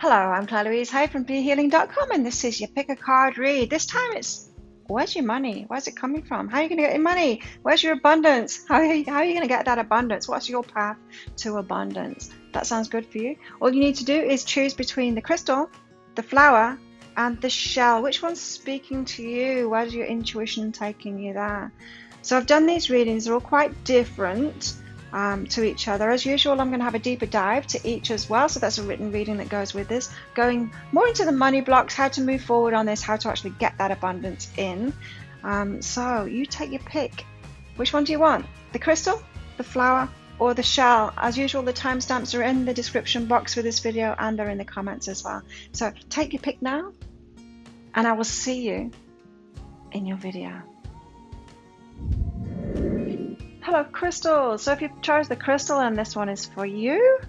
Hello, I'm Claire Louise Hay from BeHealing.com, and this is your pick a card read. This time it's where's your money? Where's it coming from? How are you going to get your money? Where's your abundance? How are you going to get that abundance? What's your path to abundance? That sounds good for you. All you need to do is choose between the crystal, the flower, and the shell. Which one's speaking to you? Where's your intuition taking you there? So I've done these readings. They're all quite different to each other. As usual, I'm going to have a deeper dive to each as well. So that's a written reading that goes with this, going more into the money blocks, how to move forward on this, how to actually get that abundance in. So you take your pick. Which one do you want? The crystal, the flower, or the shell? As usual, the timestamps are in the description box for this video and are in the comments as well. So take your pick now, and I will see you in your video. Hello, crystals. So if you chose the crystal, and this one is for you.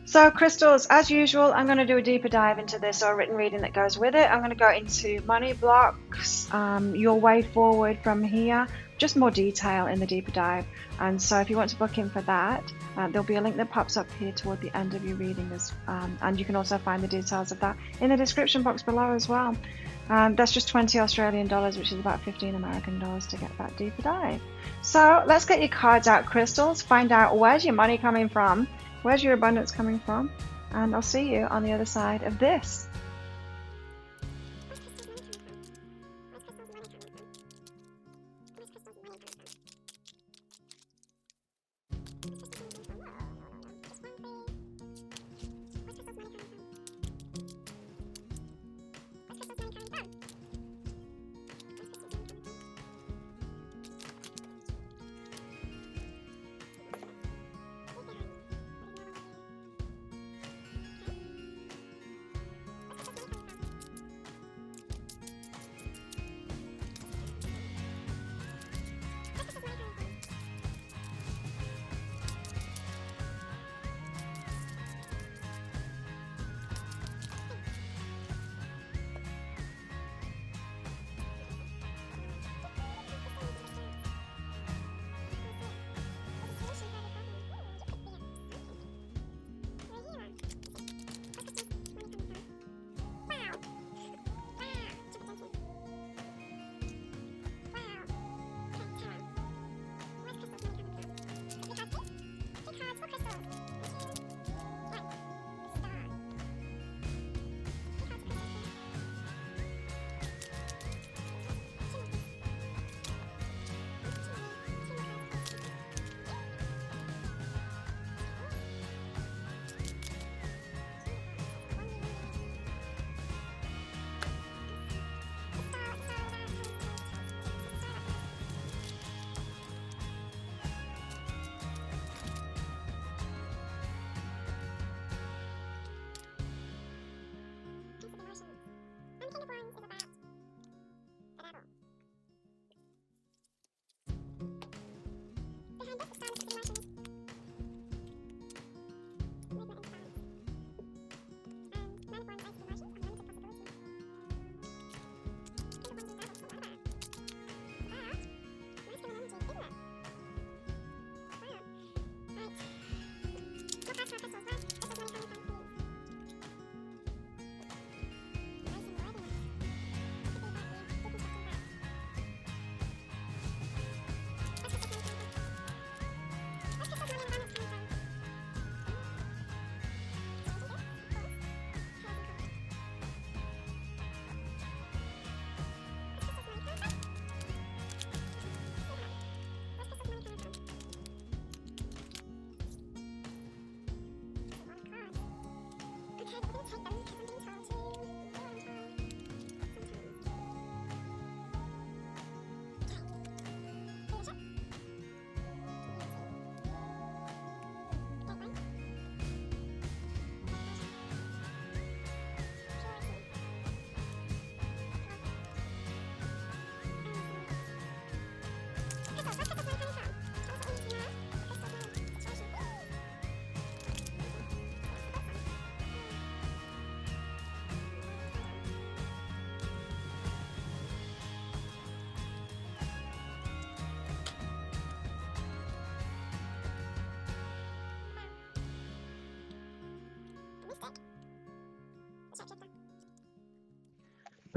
So crystals, as usual, I'm going to do a deeper dive into this, or a written reading that goes with it. I'm going to go into money blocks, your way forward from here, just more detail in the deeper dive. And so if you want to book in for that, there'll be a link that pops up here toward the end of your reading, and you can also find the details of that in the description box below as well. That's just 20 Australian dollars, which is about 15 American dollars to get that deeper dive. So let's get your cards out, crystals. Find out where's your money coming from, where's your abundance coming from, and I'll see you on the other side of this.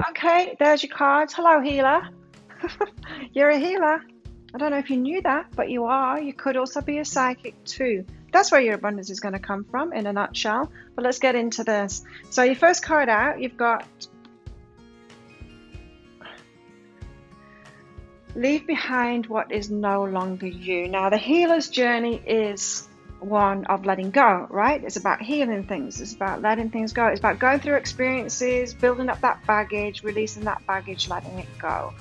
Okay, there's your cards. Hello, healer. You're a healer. I don't know if you knew that, but you are. You could also be a psychic too. That's where your abundance is going to come from in a nutshell. But let's get into this. So your first card out, you've got leave behind what is no longer you. Now, the healer's journey is one of letting go, right? It's about healing things. It's about letting things go. It's about going through experiences, building up that baggage, releasing that baggage, letting it go.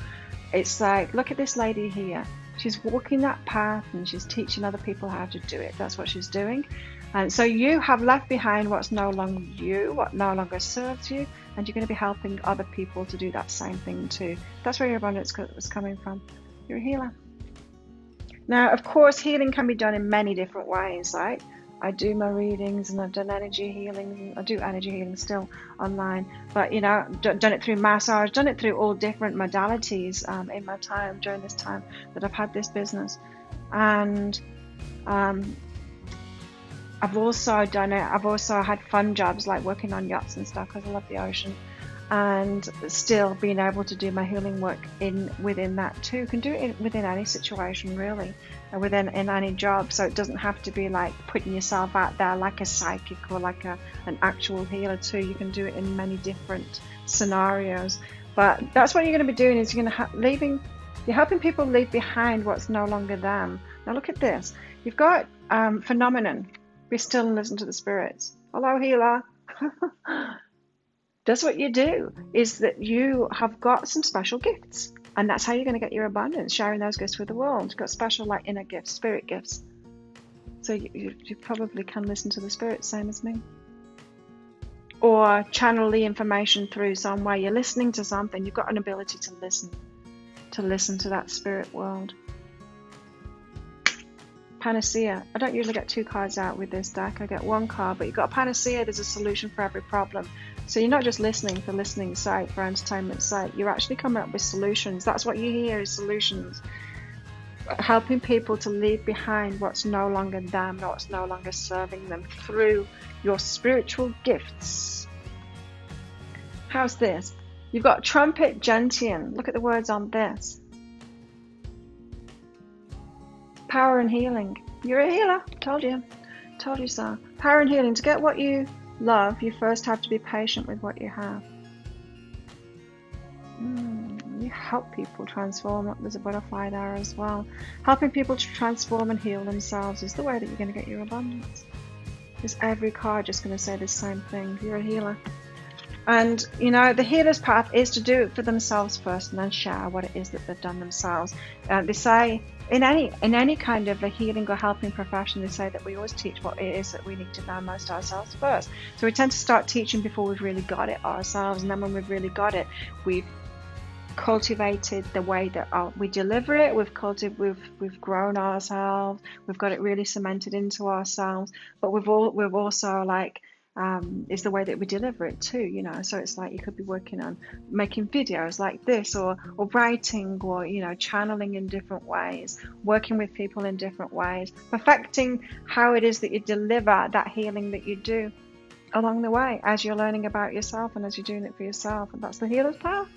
It's like, look at this lady here. She's walking that path and she's teaching other people how to do it. That's what she's doing. And so you have left behind what's no longer you, what no longer serves you, and you're going to be helping other people to do that same thing too. That's where your abundance is coming from. You're a healer. Now, of course, healing can be done in many different ways, right? I do my readings and I've done energy healing. I do energy healing still online, but you know, done it through massage, done it through all different modalities in my time during this time that I've had this business. And I've also done it. I've also had fun jobs like working on yachts and stuff because I love the ocean, and still being able to do my healing work within that too. You can do it within any situation really, in any job. So it doesn't have to be like putting yourself out there like a psychic or like an actual healer too. You can do it in many different scenarios. But that's what you're going to be doing. Is you're helping people leave behind what's no longer them. Now look at this. You've got phenomenon. Be still and listen to the spirits. Hello, healer. That's what you do, is that you have got some special gifts. And that's how you're going to get your abundance, sharing those gifts with the world. You've got special like inner gifts, spirit gifts. So you probably can listen to the spirits, same as me. Or channel the information through some way. You're listening to something. You've got an ability to listen to that spirit world. Panacea. I don't usually get two cards out with this deck. I get one card, but you've got a panacea. There's a solution for every problem. So you're not just listening for listening's sake, for entertainment's sake. You're actually coming up with solutions. That's what you hear, is solutions. Helping people to leave behind what's no longer them, what's no longer serving them through your spiritual gifts. How's this? You've got trumpet gentian. Look at the words on this. Power and healing. You're a healer. Told you so. Power and healing. To get what you love, you first have to be patient with what you have. You help people transform. There's a butterfly there as well. Helping people to transform and heal themselves is the way that you're going to get your abundance. Is every card just going to say the same thing? You're a healer. And you know, the healer's path is to do it for themselves first and then share what it is that they've done themselves. They say in any kind of a healing or helping profession, they say that we always teach what it is that we need to know most ourselves first. So we tend to start teaching before we've really got it ourselves, and then when we've really got it, we've cultivated the way that we deliver it. We've grown ourselves. We've got it really cemented into ourselves. But we've also like is the way that we deliver it too, you know. So it's like you could be working on making videos like this, or writing, or you know, channeling in different ways, working with people in different ways, perfecting how it is that you deliver that healing that you do along the way as you're learning about yourself and as you're doing it for yourself. And that's the healer's path.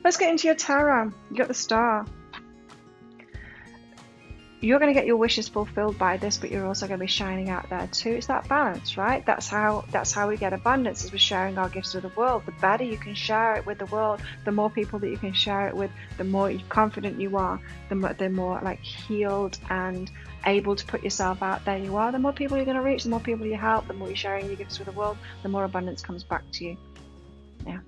Let's get into your tarot. You got the Star. You're going to get your wishes fulfilled by this, but you're also going to be shining out there too. It's that balance, right? That's how we get abundance, is we're sharing our gifts with the world. The better you can share it with the world, the more people that you can share it with, the more confident you are, the more like healed and able to put yourself out there you are. The more people you're going to reach, the more people you help, the more you're sharing your gifts with the world, the more abundance comes back to you. Yeah.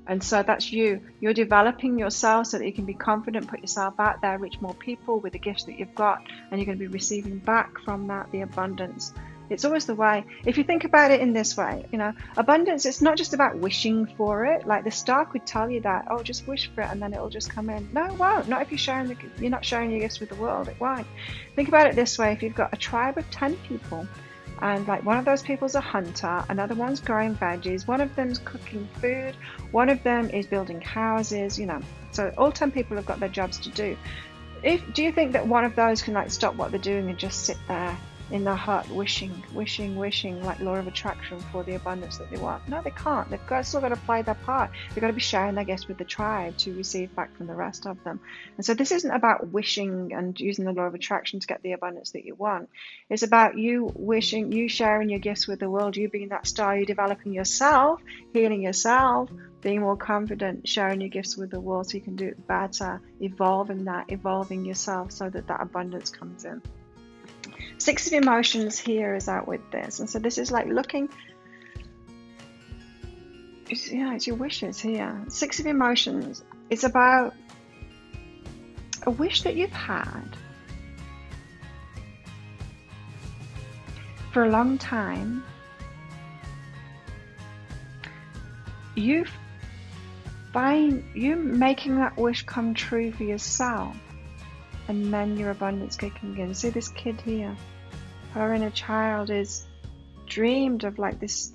And so that's you. You're developing yourself so that you can be confident, put yourself out there, reach more people with the gifts that you've got, and you're going to be receiving back from that the abundance. It's always the way. If you think about it in this way, you know, abundance, it's not just about wishing for it. Like the Star could tell you that, oh, just wish for it and then it'll just come in. No, it won't. Not if you're not sharing your gifts with the world. It won't. Think about it this way. If you've got a tribe of 10 people, and like one of those people's a hunter, another one's growing veggies, one of them's cooking food, one of them is building houses, you know. So all 10 people have got their jobs to do. Do you think that one of those can like stop what they're doing and just sit there in their heart wishing, like law of attraction for the abundance that they want. No, they can't. Still got to play their part. They've got to be sharing their gifts with the tribe to receive back from the rest of them. And so this isn't about wishing and using the law of attraction to get the abundance that you want. It's about you wishing, you sharing your gifts with the world, you being that star, you developing yourself, healing yourself, being more confident, sharing your gifts with the world so you can do it better, evolving yourself so that abundance comes in. Six of emotions here is out with this. And so this is like looking, it's your wishes here. Six of emotions. It's about a wish that you've had for a long time. You making that wish come true for yourself, and then your abundance kicking in. See this kid here, her inner child is dreamed of like this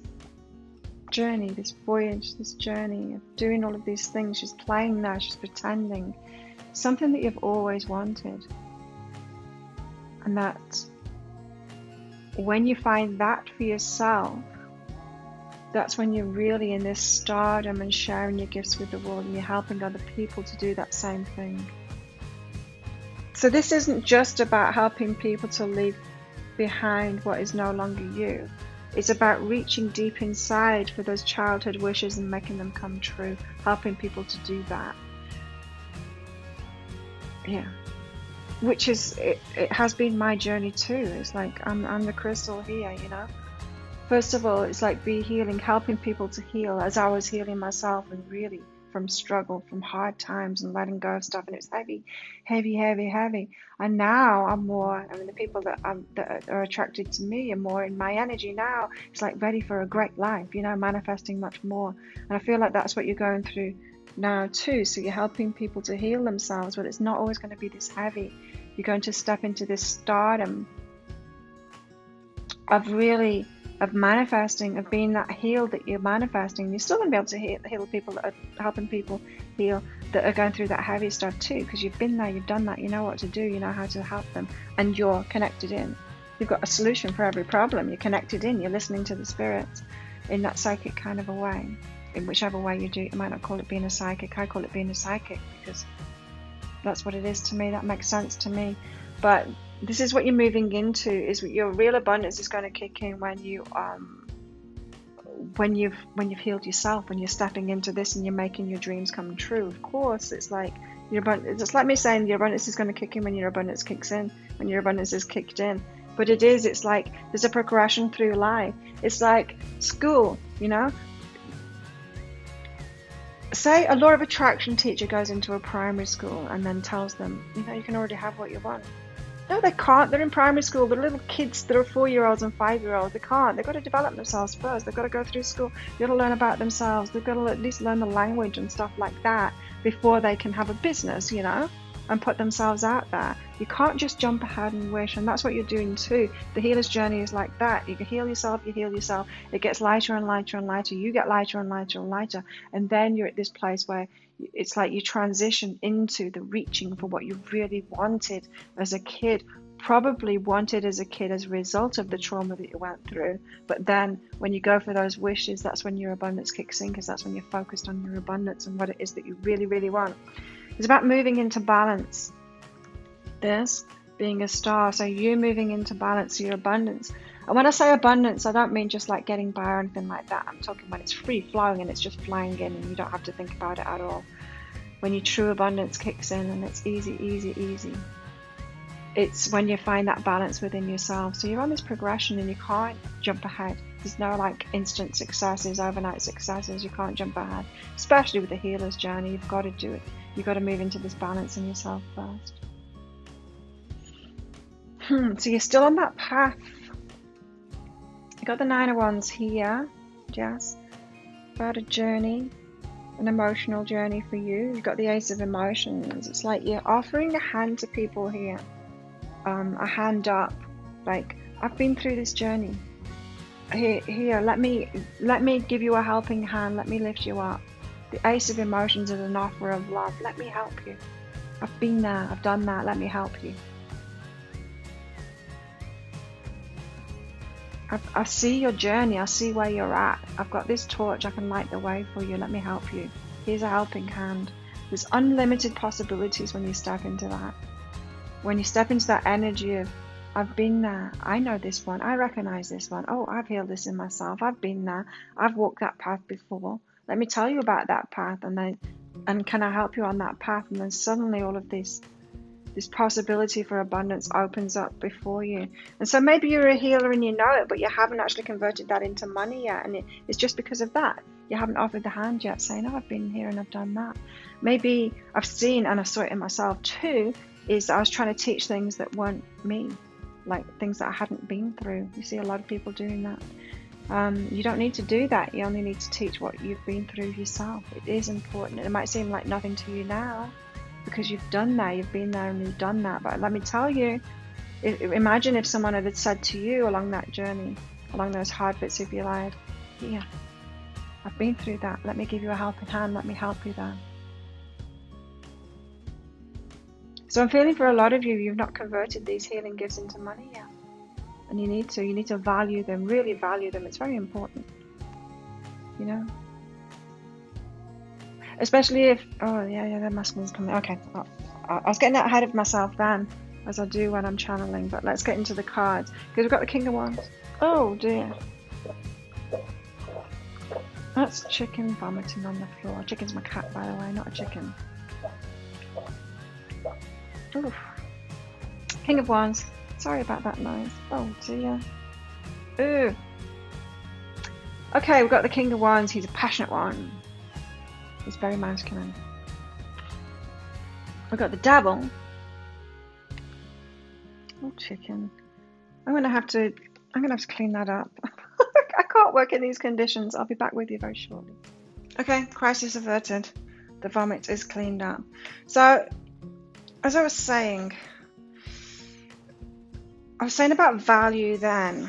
journey, this voyage, this journey of doing all of these things. She's playing now, she's pretending, something that you've always wanted. And that when you find that for yourself, that's when you're really in this stardom and sharing your gifts with the world, and you're helping other people to do that same thing. So this isn't just about helping people to leave behind what is no longer you. It's about reaching deep inside for those childhood wishes and making them come true, helping people to do that. Yeah. Which is, it has been my journey too. It's like, I'm the crystal here, you know. First of all, it's like be healing, helping people to heal as I was healing myself, and really from struggle, from hard times and letting go of stuff. And it's heavy. And now I'm more, the people that are attracted to me are more in my energy now. It's like ready for a great life, you know, manifesting much more. And I feel like that's what you're going through now too. So you're helping people to heal themselves, but it's not always going to be this heavy. You're going to step into this stardom of manifesting, of being that healed that you're manifesting. You're still going to be able to heal people that are helping people heal, that are going through that heavy stuff too, because you've been there, you've done that, you know what to do, you know how to help them, and you're connected in. You've got a solution for every problem. You're connected in, you're listening to the spirits in that psychic kind of a way. In whichever way you do, you might not call it being a psychic. I call it being a psychic because that's what it is to me. That makes sense to me. But this is what you're moving into, is your real abundance is going to kick in when you've healed yourself, when you're stepping into this and you're making your dreams come true. Of course, it's like it's like me saying your abundance is going to kick in when your abundance kicks in, when your abundance is kicked in. But it's like there's a progression through life. It's like school, you know. Say a law of attraction teacher goes into a primary school and then tells them, you know, you can already have what you want. No, they can't. They're in primary school. They're little kids. They're 4-year-olds and 5-year-olds. They can't. They've got to develop themselves first. They've got to go through school. They've got to learn about themselves. They've got to at least learn the language and stuff like that before they can have a business, you know, and put themselves out there. You can't just jump ahead and wish, and that's what you're doing too. The healer's journey is like that. You can heal yourself, you heal yourself. It gets lighter and lighter and lighter. You get lighter and lighter and lighter, and then you're at this place where it's like you transition into the reaching for what you really wanted as a kid, probably wanted as a kid as a result of the trauma that you went through. But then when you go for those wishes, that's when your abundance kicks in, because that's when you're focused on your abundance and what it is that you really, really want. It's about moving into balance. This being a star, so you're moving into balance, your abundance. And when I say abundance, I don't mean just like getting by or anything like that. I'm talking when it's free flowing and it's just flying in and you don't have to think about it at all. When your true abundance kicks in and it's easy, easy, easy. It's when you find that balance within yourself. So you're on this progression and you can't jump ahead. There's no like instant successes, overnight successes. You can't jump ahead, especially with the healer's journey. You've got to do it. You've got to move into this balance in yourself first. So you're still on that path. You got the 9 of Wands here, Jess. About a journey, an emotional journey for you. You've got the Ace of Emotions. It's like you're offering a hand to people here. A hand up, like I've been through this journey. Here, let me give you a helping hand. Let me lift you up. The Ace of Emotions is an offer of love. Let me help you. I've been there. I've done that. Let me help you. I see your journey. I see where you're at. I've got this torch. I can light the way for you. Let me help you. Here's a helping hand. There's unlimited possibilities when you step into that. When you step into that energy of, I've been there. I know this one. I recognize this one. Oh, I've healed this in myself. I've been there. I've walked that path before. Let me tell you about that path, and can I help you on that path? And then suddenly all of this possibility for abundance opens up before you. And so maybe you're a healer and you know it, but you haven't actually converted that into money yet. And it's just because of that. You haven't offered the hand yet, saying, oh, I've been here and I've done that. Maybe I've seen, and I saw it in myself too, is I was trying to teach things that weren't me, like things that I hadn't been through. You see a lot of people doing that. You don't need to do that. You only need to teach what you've been through yourself. It is important. It might seem like nothing to you now, because you've done that, you've been there and you've done that. But let me tell you, imagine if someone had said to you along that journey, along those hard bits of your life, yeah, I've been through that. Let me give you a helping hand. Let me help you there. So I'm feeling for a lot of you, you've not converted these healing gifts into money yet. And you need to value them, really value them. It's very important, you know. Especially if, oh yeah, the masculine's coming. Okay, I was getting ahead of myself then, as I do when I'm channeling. But let's get into the cards, because we've got the King of Wands. Oh dear, that's chicken vomiting on the floor. Chicken's my cat, by the way, not a chicken. Oof. King of Wands. Sorry about that noise. Oh dear. Ooh. Okay, we've got the King of Wands. He's a passionate one. He's very masculine. We've got the Devil. Oh, chicken. I'm gonna have to clean that up. I can't work in these conditions. I'll be back with you very shortly. Okay, crisis averted. The vomit is cleaned up. So, as I was saying about value then.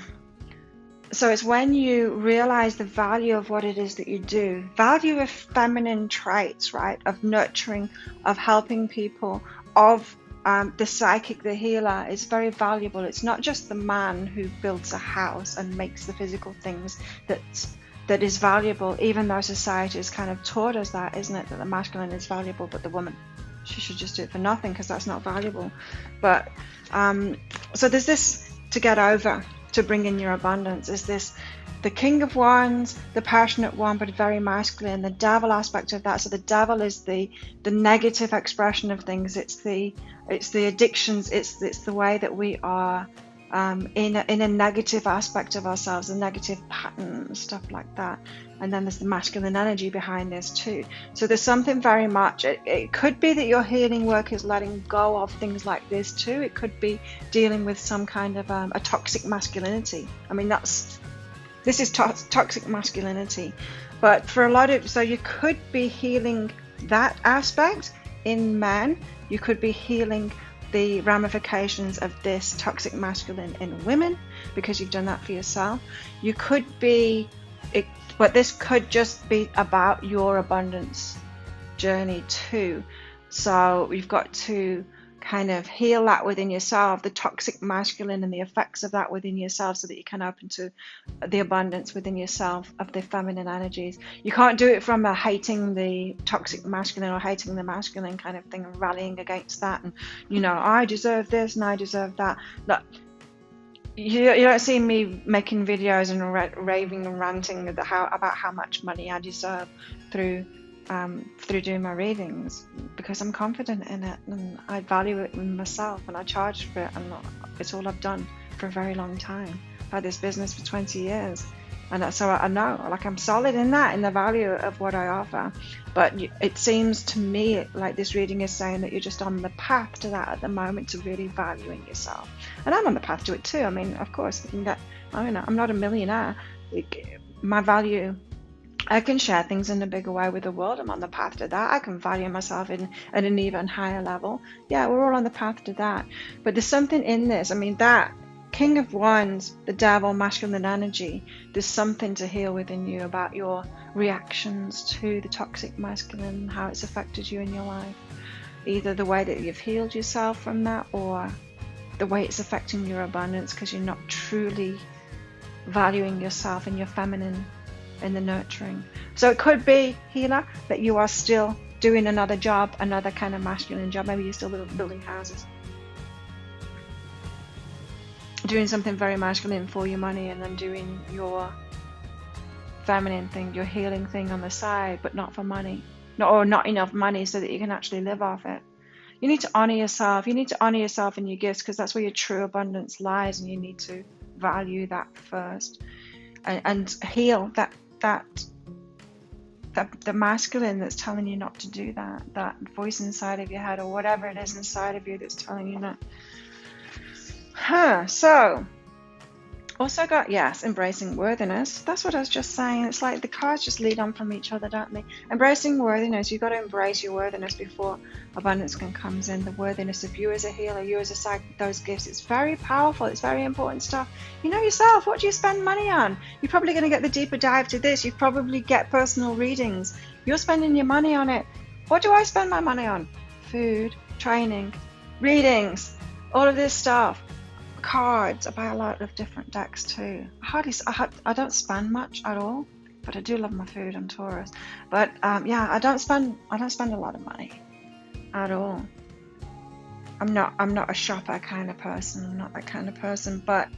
So it's when you realize the value of what it is that you do, value of feminine traits, right? Of nurturing, of helping people, of the psychic, the healer is very valuable. It's not just the man who builds a house and makes the physical things that is valuable, even though society has kind of taught us that, isn't it? That the masculine is valuable, but the woman, she should just do it for nothing because that's not valuable. But so there's this to get over, to bring in your abundance, is this the King of Wands, the passionate one, but very masculine, the Devil aspect of that. So the Devil is the negative expression of things. It's the addictions. It's the way that we are in a negative aspect of ourselves, a negative pattern, stuff like that. And then there's the masculine energy behind this too. So there's something very much, it could be that your healing work is letting go of things like this too. It could be dealing with some kind of a toxic masculinity. I mean, this is toxic masculinity. But for a lot of, so you could be healing that aspect in men. You could be healing the ramifications of this toxic masculine in women, because you've done that for yourself. You could be, but this could just be about your abundance journey too. So you've got to kind of heal that within yourself, the toxic masculine and the effects of that within yourself, so that you can open to the abundance within yourself of the feminine energies. You can't do it from a hating the toxic masculine or hating the masculine kind of thing and rallying against that and, you know, I deserve this and I deserve that. Look, you don't see me making videos and raving and ranting about how much money I deserve through doing my readings, because I'm confident in it and I value it in myself and I charge for it, and it's all I've done for a very long time. I've had this business for 20 years, and so I know, like, I'm solid in that, in the value of what I offer. But it seems to me like this reading is saying that you're just on the path to that at the moment, to really valuing yourself. And I'm on the path to it too. I mean, of course, I'm not a millionaire. My value, I can share things in a bigger way with the world. I'm on the path to that. I can value myself at an even higher level. Yeah, we're all on the path to that. But there's something in this. I mean, that King of Wands, the Devil, masculine energy, there's something to heal within you about your reactions to the toxic masculine, how it's affected you in your life. Either the way that you've healed yourself from that, or the way it's affecting your abundance because you're not truly valuing yourself and your feminine and the nurturing. So it could be, healer, that you are still doing another job, another kind of masculine job. Maybe you're still building houses, doing something very masculine for your money, and then doing your feminine thing, your healing thing on the side, but not for money, or not enough money so that you can actually live off it. You need to honor yourself. You need to honor yourself and your gifts, because that's where your true abundance lies, and you need to value that first, and heal that the masculine that's telling you not to do that voice inside of your head, or whatever it is inside of you that's telling you not. So also got, yes, embracing worthiness. That's what I was just saying. It's like the cards just lead on from each other, don't they? Embracing worthiness. You've got to embrace your worthiness before abundance comes in. The worthiness of you as a healer, you as a psychic, those gifts. It's very powerful. It's very important stuff. You know yourself. What do you spend money on? You're probably going to get the deeper dive to this. You probably get personal readings. You're spending your money on it. What do I spend my money on? Food, training, readings, all of this stuff. Cards. I buy a lot of different decks too. I don't spend much at all, but I do love my food. I'm Taurus, but yeah, I don't spend a lot of money at all. I'm not a shopper kind of person. I'm not that kind of person. But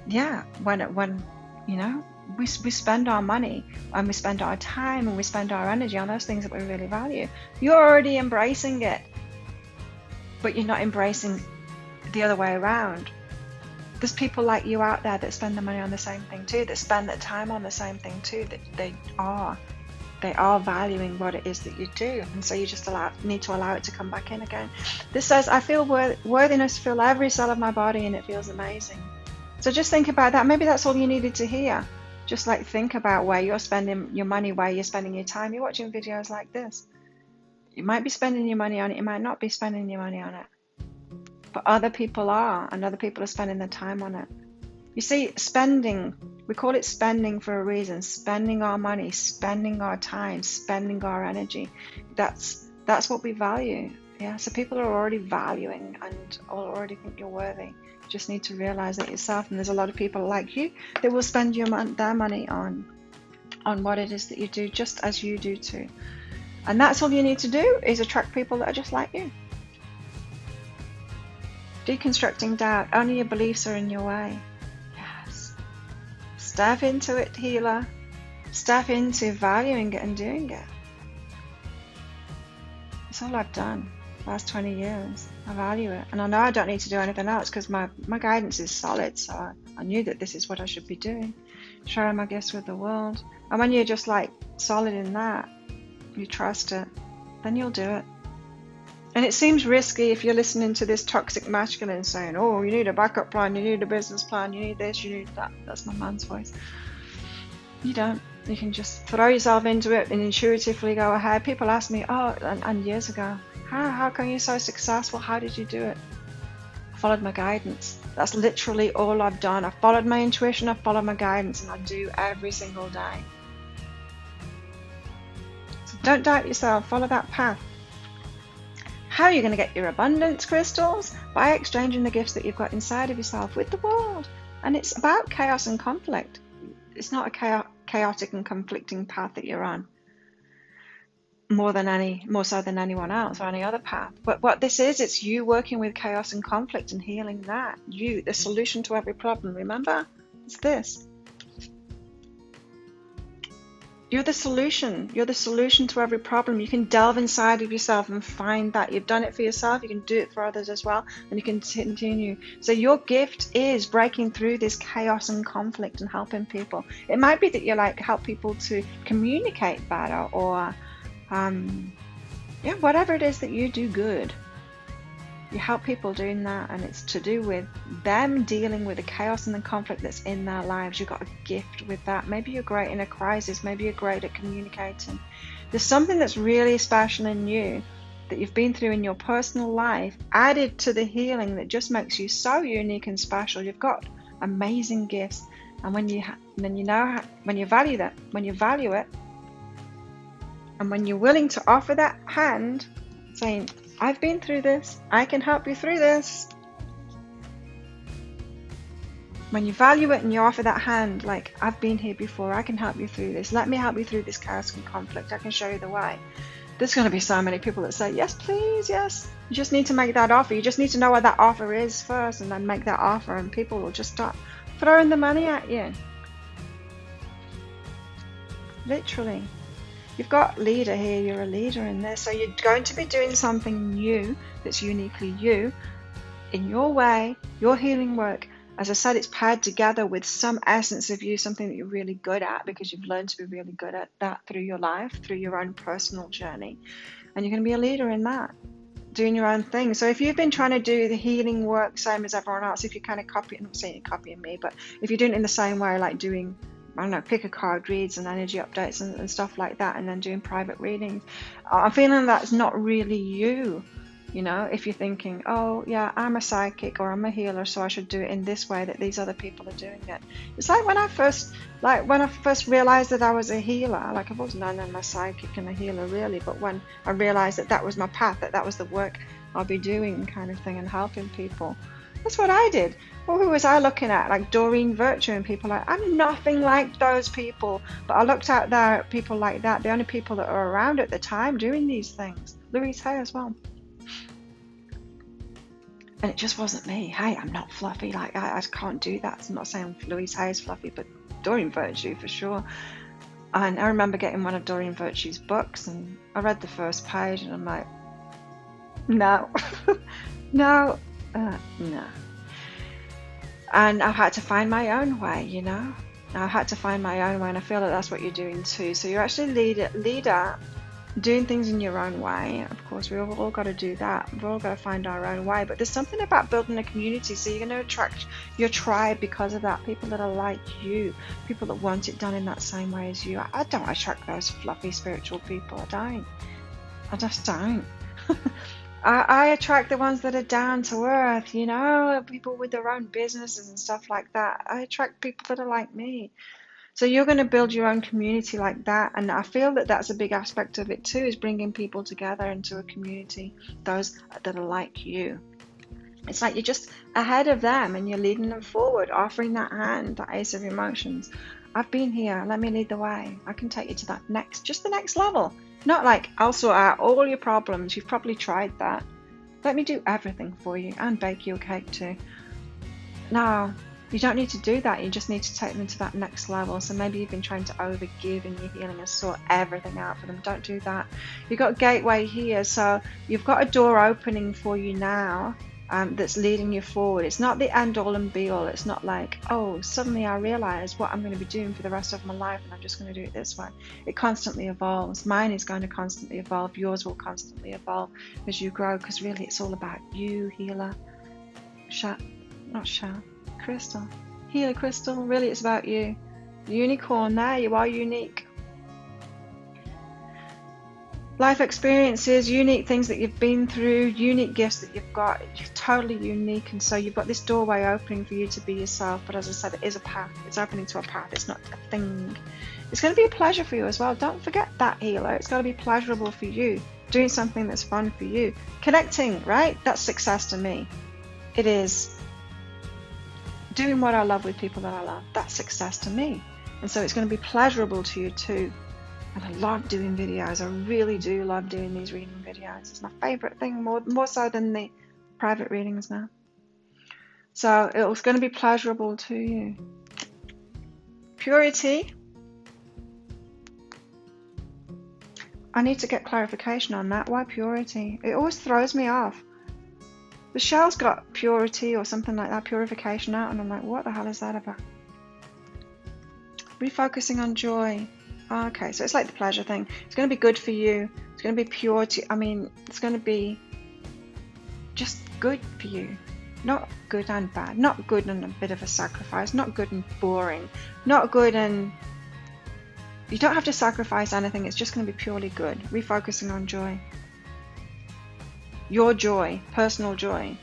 yeah, when you know, we spend our money and we spend our time and we spend our energy on those things that we really value. You're already embracing it, but you're not embracing the other way around. There's people like you out there that spend the money on the same thing too, that spend their time on the same thing too, that they are valuing what it is that you do, and so you just need to allow it to come back in again. This says, I feel worthiness, fill every cell of my body, and it feels amazing. So just think about that. Maybe that's all you needed to hear. Just like think about where you're spending your money, where you're spending your time. You're watching videos like this. You might be spending your money on it, you might not be spending your money on it. But other people are, and other people are spending their time on it. You see, spending, we call it spending for a reason. Spending our money, spending our time, spending our energy. That's what we value. Yeah. So people are already valuing and already think you're worthy. You just need to realize that yourself. And there's a lot of people like you that will spend their money on what it is that you do, just as you do too. And that's all you need to do, is attract people that are just like you. Deconstructing doubt. Only your beliefs are in your way. Yes. Step into it, healer. Step into valuing it and doing it. It's all I've done the last 20 years. I value it. And I know I don't need to do anything else, because my guidance is solid. So I knew that this is what I should be doing. Sharing my gifts with the world. And when you're just like solid in that, you trust it, then you'll do it. And it seems risky if you're listening to this toxic masculine saying, oh, you need a backup plan, you need a business plan, you need this, you need that. That's my man's voice. You don't. You can just throw yourself into it and intuitively go ahead. People ask me, and years ago, how come you're so successful? How did you do it? I followed my guidance. That's literally all I've done. I followed my intuition, I followed my guidance, and I do every single day. So don't doubt yourself. Follow that path. How are you going to get your abundance crystals? By exchanging the gifts that you've got inside of yourself with the world. And it's about chaos and conflict. It's not a chaotic and conflicting path that you're on, more so than anyone else or any other path. But what this is, it's you working with chaos and conflict and healing that. You, the solution to every problem. Remember? It's this. You're the solution. You're the solution to every problem. You can delve inside of yourself and find that. You've done it for yourself. You can do it for others as well. And you can continue. So your gift is breaking through this chaos and conflict and helping people. It might be that you help people to communicate better, or whatever it is that you do good. You help people doing that, and it's to do with them dealing with the chaos and the conflict that's in their lives. You've got a gift with that. Maybe you're great in a crisis. Maybe you're great at communicating. There's something that's really special in you that you've been through in your personal life, added to the healing, that just makes you so unique and special. You've got amazing gifts, and when you value it, and when you're willing to offer that hand, saying, I've been through this, I can help you through this, When you value it and you offer that hand, like, I've been here before, I can help you through this. Let me help you through this chaos and conflict. I can show you the way. There's going to be so many people that say, yes, please, yes. You just need to make that offer. You just need to know what that offer is first and then make that offer, and people will just start throwing the money at you. Literally. You've got leader here, you're a leader in this, so you're going to be doing something new that's uniquely you, in your way, your healing work. As I said, it's paired together with some essence of you, something that you're really good at because you've learned to be really good at that through your life, through your own personal journey. And you're going to be a leader in that, doing your own thing. So if you've been trying to do the healing work same as everyone else, if you're kind of copying, I'm not saying you're copying me, but if you're doing it in the same way, like doing, I don't know, pick a card reads and energy updates and stuff like that, and then doing private readings, I'm feeling that's not really you. You know, if you're thinking, oh yeah, I'm a psychic or I'm a healer, so I should do it in this way that these other people are doing it. It's like when I first realized that I was a healer, like I've always known I'm a psychic and a healer really, but when I realized that that was my path, that was the work I'll be doing kind of thing and helping people, that's what I did. Well, who was I looking at? Like Doreen Virtue and people like, I'm nothing like those people. But I looked out there at people like that, the only people that are around at the time doing these things. Louise Hay as well. And it just wasn't me. Hey, I'm not fluffy. Like, I can't do that. I'm not saying Louise Hay is fluffy, but Doreen Virtue for sure. And I remember getting one of Doreen Virtue's books, and I read the first page, and I'm like, no, no. And I've had to find my own way, you know. I had to find my own way, and I feel that that's what you're doing too. So you're actually leader, doing things in your own way. Of course, we've all got to do that. We've all got to find our own way. But there's something about building a community. So you're going to attract your tribe because of that. People that are like you. People that want it done in that same way as you. I don't attract those fluffy spiritual people. I don't. I just don't. I attract the ones that are down to earth, you know, people with their own businesses and stuff like that. I attract people that are like me. So you're going to build your own community like that, and I feel that that's a big aspect of it too, is bringing people together into a community, those that are like you. It's like you're just ahead of them and you're leading them forward, offering that hand, that ace of emotions. I've been here, let me lead the way. I can take you to that just the next level. Not like, I'll sort out all your problems, you've probably tried that. Let me do everything for you and bake you a cake too. No. You don't need to do that. You just need to take them to that next level. So maybe you've been trying to overgive in your healing and sort everything out for them. Don't do that. You've got a gateway here. So you've got a door opening for you now that's leading you forward. It's not the end all and be all. It's not like, oh, suddenly I realize what I'm going to be doing for the rest of my life and I'm just going to do it this way. It constantly evolves. Mine is going to constantly evolve. Yours will constantly evolve as you grow, because really it's all about you, healer. Crystal, healer crystal, really it's about you. Unicorn, there you are, unique. Life experiences, unique things that you've been through, unique gifts that you've got. You're totally unique, and so you've got this doorway opening for you to be yourself. But as I said, it is a path. It's opening to a path. It's not a thing. It's going to be a pleasure for you as well. Don't forget that, healer. It's got to be pleasurable for you. Doing something that's fun for you. Connecting, right? That's success to me. It is. Doing what I love with people that I love, that's success to me. And so it's going to be pleasurable to you too. And I love doing videos. I really do love doing these reading videos. It's my favorite thing, more so than the private readings now. So it's going to be pleasurable to you. Purity. I need to get clarification on that. Why purity? It always throws me off. The shell's got purity or something like that, purification out, and I'm like, what the hell is that about? Refocusing on joy. Oh, okay, so it's like the pleasure thing. It's going to be good for you. It's going to be purity. I mean, it's going to be just good for you. Not good and bad. Not good and a bit of a sacrifice. Not good and boring. Not good and... You don't have to sacrifice anything. It's just going to be purely good. Refocusing on joy. Your joy, personal joy.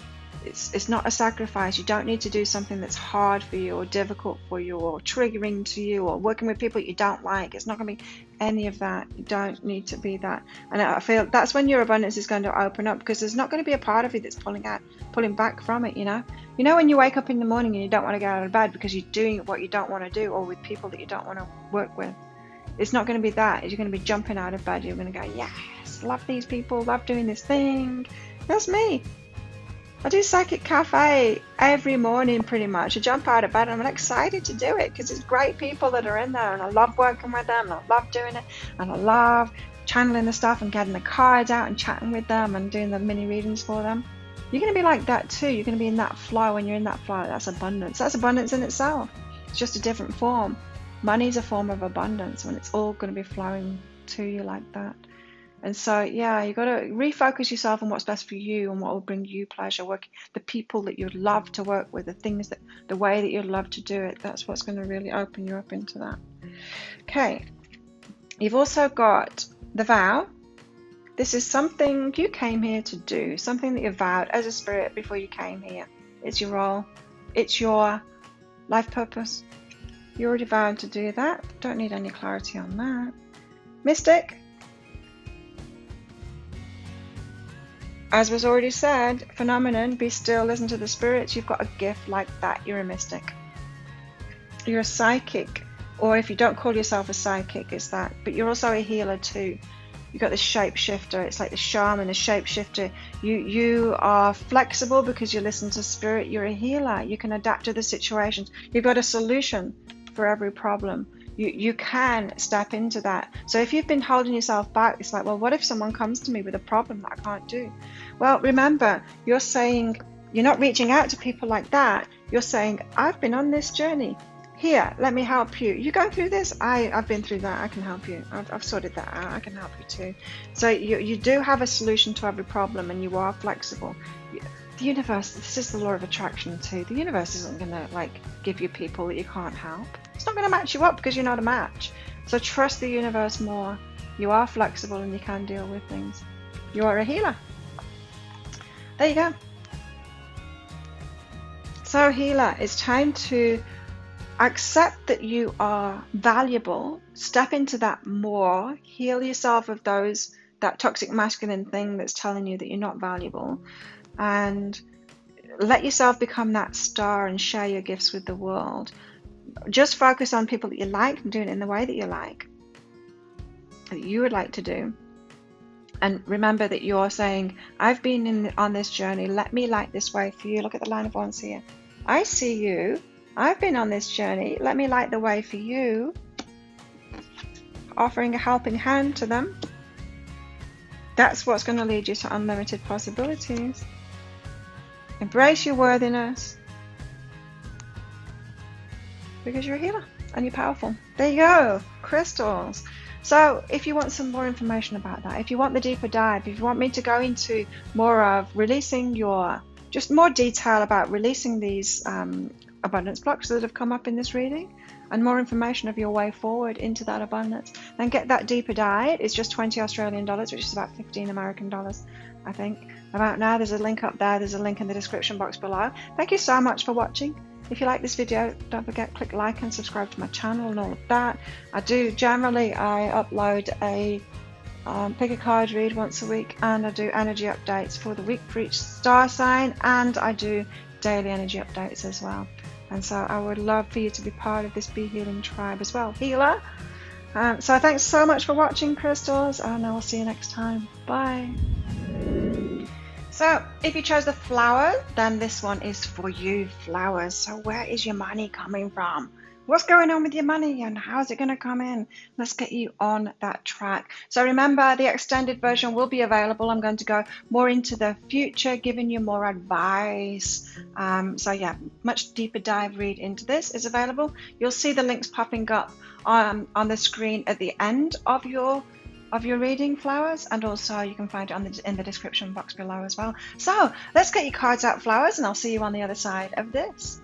It's not a sacrifice. You don't need to do something that's hard for you or difficult for you or triggering to you or working with people you don't like. It's not going to be any of that. You don't need to be that. And I feel that's when your abundance is going to open up, because there's not going to be a part of you that's pulling out pulling back from it, you know. You know when you wake up in the morning and you don't want to get out of bed because you're doing what you don't want to do, or with people that you don't want to work with. It's not going to be that. You're going to be jumping out of bed. You're going to go, yes, love these people, love doing this thing. That's me. I do Psychic Cafe every morning pretty much. I jump out of bed and I'm excited to do it because it's great people that are in there, and I love working with them, and I love doing it, and I love channeling the stuff and getting the cards out and chatting with them and doing the mini readings for them. You're going to be like that too. You're going to be in that flow. When you're in that flow, that's abundance. That's abundance in itself. It's just a different form. Money's a form of abundance when it's all going to be flowing to you like that. And so, yeah, you've got to refocus yourself on what's best for you and what will bring you pleasure. The people that you'd love to work with, the way that you'd love to do it. That's what's going to really open you up into that. Okay. You've also got the vow. This is something you came here to do, something that you vowed as a spirit before you came here. It's your role. It's your life purpose. You already vowed to do that. Don't need any clarity on that. Mystic. As was already said, phenomenon, be still, listen to the spirits. You've got a gift like that. You're a mystic. You're a psychic. Or if you don't call yourself a psychic, it's that. But you're also a healer too. You've got the shapeshifter. It's like the shaman, the shapeshifter. You are flexible because you listen to spirit. You're a healer. You can adapt to the situations. You've got a solution for every problem. You can step into that. So if you've been holding yourself back, it's like, well, what if someone comes to me with a problem that I can't do? Well, remember, you're saying, you're not reaching out to people like that. You're saying, I've been on this journey. Here, let me help you. You go through this? I've been through that. I can help you. I've sorted that out. I can help you too. So you do have a solution to every problem, and you are flexible. The universe, this is the law of attraction too. The universe isn't going to give you people that you can't help. It's not going to match you up because you're not a match. So trust the universe more. You are flexible and you can deal with things. You are a healer. There you go. So healer, it's time to accept that you are valuable. Step into that more. Heal yourself of that toxic masculine thing that's telling you that you're not valuable. And let yourself become that star and share your gifts with the world. Just focus on people that you like and doing it in the way that you like, that you would like to do. And remember that you're saying, I've been on this journey. Let me light this way for you. Look at the line of wands here. I see you. I've been on this journey. Let me light the way for you. Offering a helping hand to them. That's what's going to lead you to unlimited possibilities. Embrace your worthiness. Because you're a healer and you're powerful. There you go. Crystals. So if you want some more information about that, if you want the deeper dive, if you want me to go into more of releasing just more detail about releasing these abundance blocks that have come up in this reading, and more information of your way forward into that abundance, then get that deeper dive. It's just 20 Australian dollars, which is about 15 American dollars, I think. About now, there's a link up there. There's a link in the description box below. Thank you so much for watching. If you like this video, don't forget, click like and subscribe to my channel and all of that. I upload a pick a card read once a week, and I do energy updates for the week for each star sign, and I do daily energy updates as well. And so I would love for you to be part of this Be Healing tribe as well, healer. So thanks so much for watching, crystals, and I will see you next time. Bye. So if you chose the flower, then this one is for you, flowers. So where is your money coming from? What's going on with your money and how's it going to come in? Let's get you on that track. So remember, the extended version will be available. I'm going to go more into the future, giving you more advice. So yeah, much deeper dive read into this is available. You'll see the links popping up on the screen at the end of your reading, flowers, and also you can find it in the description box below as well. So let's get your cards out, flowers, and I'll see you on the other side of this.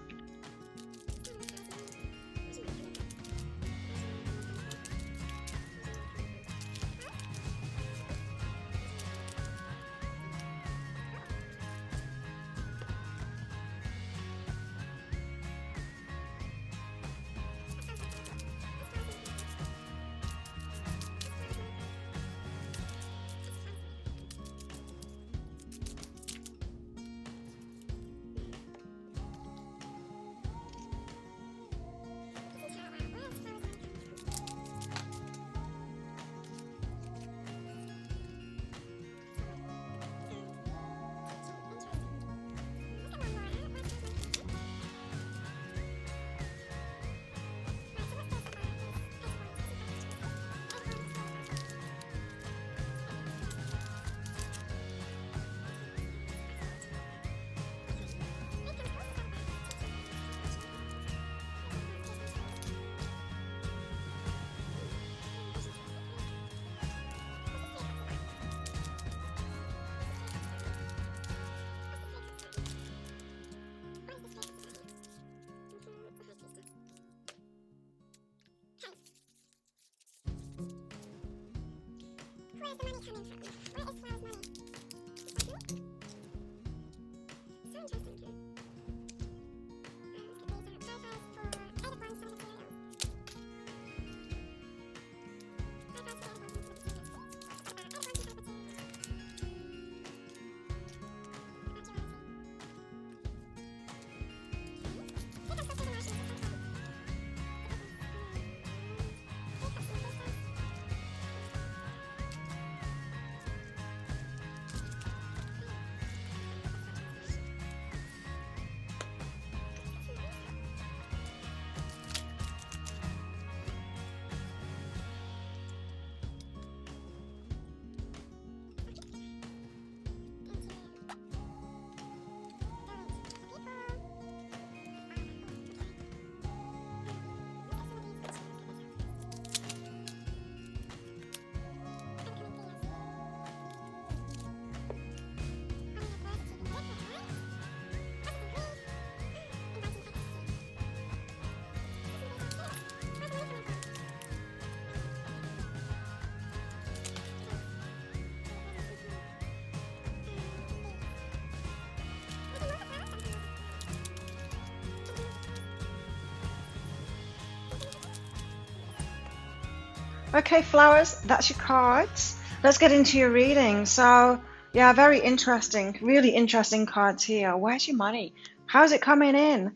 Okay, flowers, that's your cards. Let's get into your reading. So, yeah, very interesting, really interesting cards here. Where's your money? How's it coming in?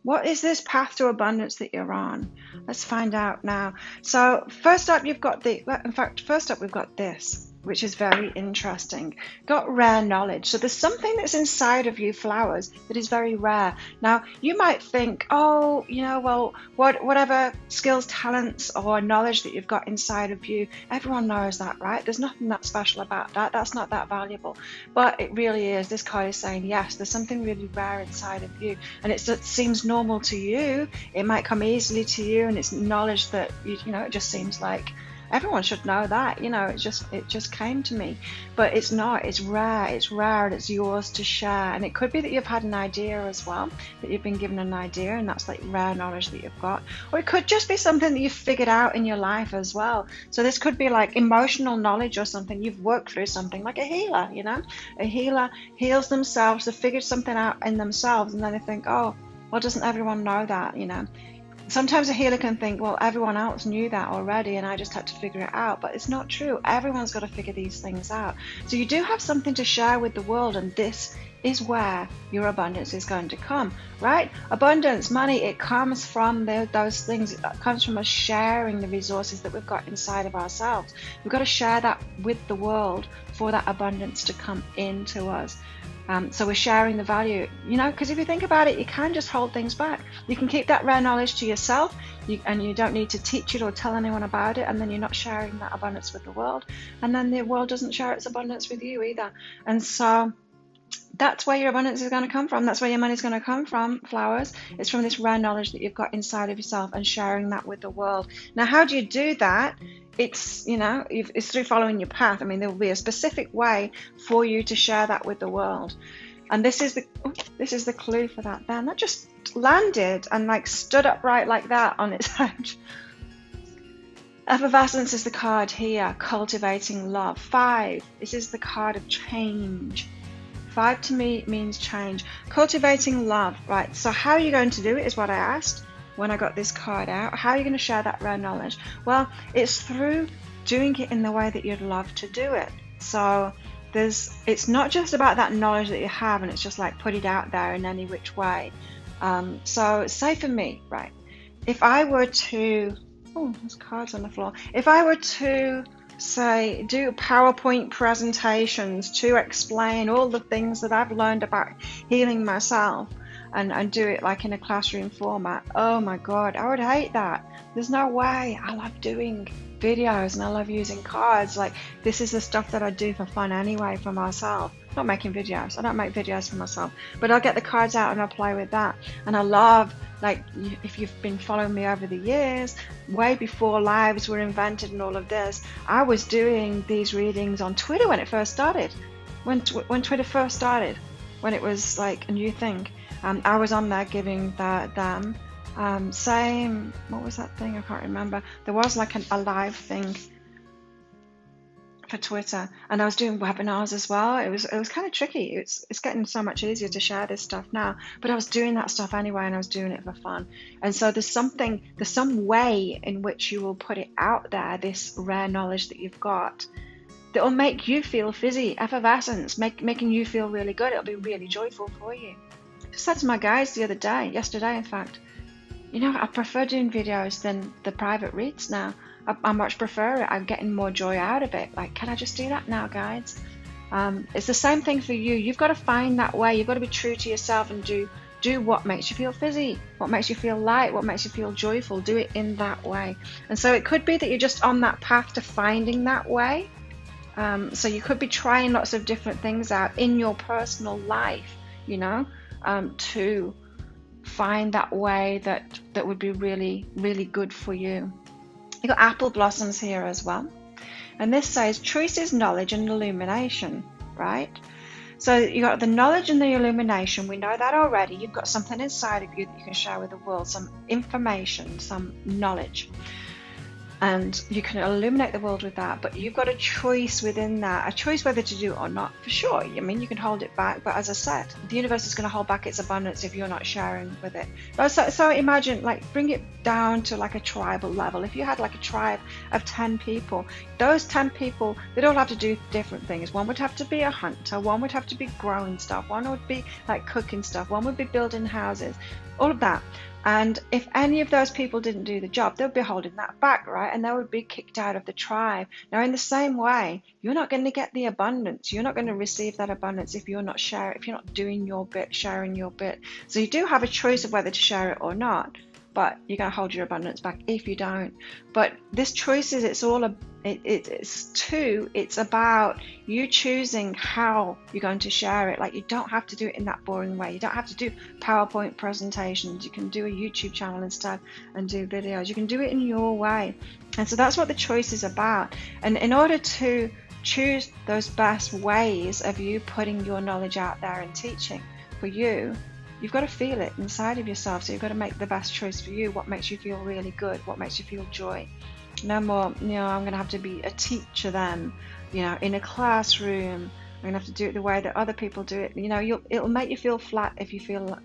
What is this path to abundance that you're on? Let's find out now. So, first up, you've got first up, we've got this, which is very interesting. Got rare knowledge. So there's something that's inside of you, flowers, that is very rare. Now, you might think, oh, well, whatever skills, talents, or knowledge that you've got inside of you, everyone knows that, right? There's nothing that special about that. That's not that valuable. But it really is. This card is saying, yes, there's something really rare inside of you. And it seems normal to you. It might come easily to you, and it's knowledge that, it just seems like everyone should know that, it just came to me. But it's not, it's rare and it's yours to share. And it could be that you've had an idea as well, that you've been given an idea, and that's like rare knowledge that you've got. Or it could just be something that you've figured out in your life as well. So this could be like emotional knowledge or something. You've worked through something, like a healer, a healer heals themselves, they've figured something out in themselves, and then they think, oh, well, doesn't everyone know that, Sometimes a healer can think, well, everyone else knew that already and I just had to figure it out. But it's not true. Everyone's got to figure these things out. So you do have something to share with the world, and this is where your abundance is going to come, right? Abundance, money, it comes from those things. It comes from us sharing the resources that we've got inside of ourselves. We've got to share that with the world for that abundance to come into us. So we're sharing the value, because if you think about it, you can just hold things back. You can keep that rare knowledge to yourself, and you don't need to teach it or tell anyone about it, and then you're not sharing that abundance with the world, and then the world doesn't share its abundance with you either. And so that's where your abundance is going to come from. That's where your money is going to come from, flowers. It's from this rare knowledge that you've got inside of yourself and sharing that with the world. Now, how do you do that? It's, it's through following your path. I mean, there will be a specific way for you to share that with the world. And this is the clue for that then. That just landed and like stood upright like that on its head. Effervescence is the card here, cultivating love. 5, this is the card of change. 5 to me means change. Cultivating love, right? So how are you going to do it is what I asked when I got this card out. How are you going to share that rare knowledge? Well, it's through doing it in the way that you'd love to do it. So it's not just about that knowledge that you have and it's just like put it out there in any which way. So say for me, right, if I were to, there's cards on the floor. If I were to say do PowerPoint presentations to explain all the things that I've learned about healing myself, and do it like in a classroom format, oh my God, I would hate that. There's no way. I love doing videos and I love using cards. Like, this is the stuff that I do for fun anyway for myself. Not making videos. I don't make videos for myself, but I'll get the cards out and I'll play with that. And I love, like, if you've been following me over the years, way before lives were invented and all of this, I was doing these readings on Twitter when it first started. When Twitter first started, when it was like a new thing. I was on there giving them same, what was that thing? I can't remember. There was like a live thing. for Twitter, and I was doing webinars as well. It was kind of tricky. It's getting so much easier to share this stuff now, but I was doing that stuff anyway, and I was doing it for fun. And so there's some way in which you will put it out there, this rare knowledge that you've got, that will make you feel fizzy, effervescence, making you feel really good. It'll be really joyful for you. I said to my guys yesterday in fact, I prefer doing videos than the private reads now. I much prefer it. I'm getting more joy out of it. Like, can I just do that now, guys? It's the same thing for you. You've got to find that way. You've got to be true to yourself and do what makes you feel fizzy, what makes you feel light, what makes you feel joyful. Do it in that way. And so it could be that you're just on that path to finding that way. So you could be trying lots of different things out in your personal life, to find that way that would be really, really good for you. You got apple blossoms here as well. And this says choice is knowledge and illumination, right? So you got the knowledge and the illumination. We know that already. You've got something inside of you that you can share with the world, some information, some knowledge. And you can illuminate the world with that, but you've got a choice within that, a choice whether to do it or not, for sure. I mean, you can hold it back, but as I said, the universe is going to hold back its abundance if you're not sharing with it. So imagine, bring it down to a tribal level. If you had a tribe of 10 people, those 10 people, they'd all have to do different things. One would have to be a hunter, one would have to be growing stuff, one would be cooking stuff, one would be building houses, all of that. And if any of those people didn't do the job, they'll be holding that back, right? And they would be kicked out of the tribe. Now, in the same way, you're not going to get the abundance. You're not going to receive that abundance if you're not doing your bit, sharing your bit. So you do have a choice of whether to share it or not, but you're going to hold your abundance back if you don't. But this choice is, it's about you choosing how you're going to share it. You don't have to do it in that boring way. You don't have to do PowerPoint presentations. You can do a YouTube channel instead and do videos. You can do it in your way. And so that's what the choice is about. And in order to choose those best ways of you putting your knowledge out there and teaching for you, you've got to feel it inside of yourself. So you've got to make the best choice for you. What makes you feel really good? What makes you feel joy? No more, I'm going to have to be a teacher then, in a classroom. I'm going to have to do it the way that other people do it. It'll make you feel flat if you feel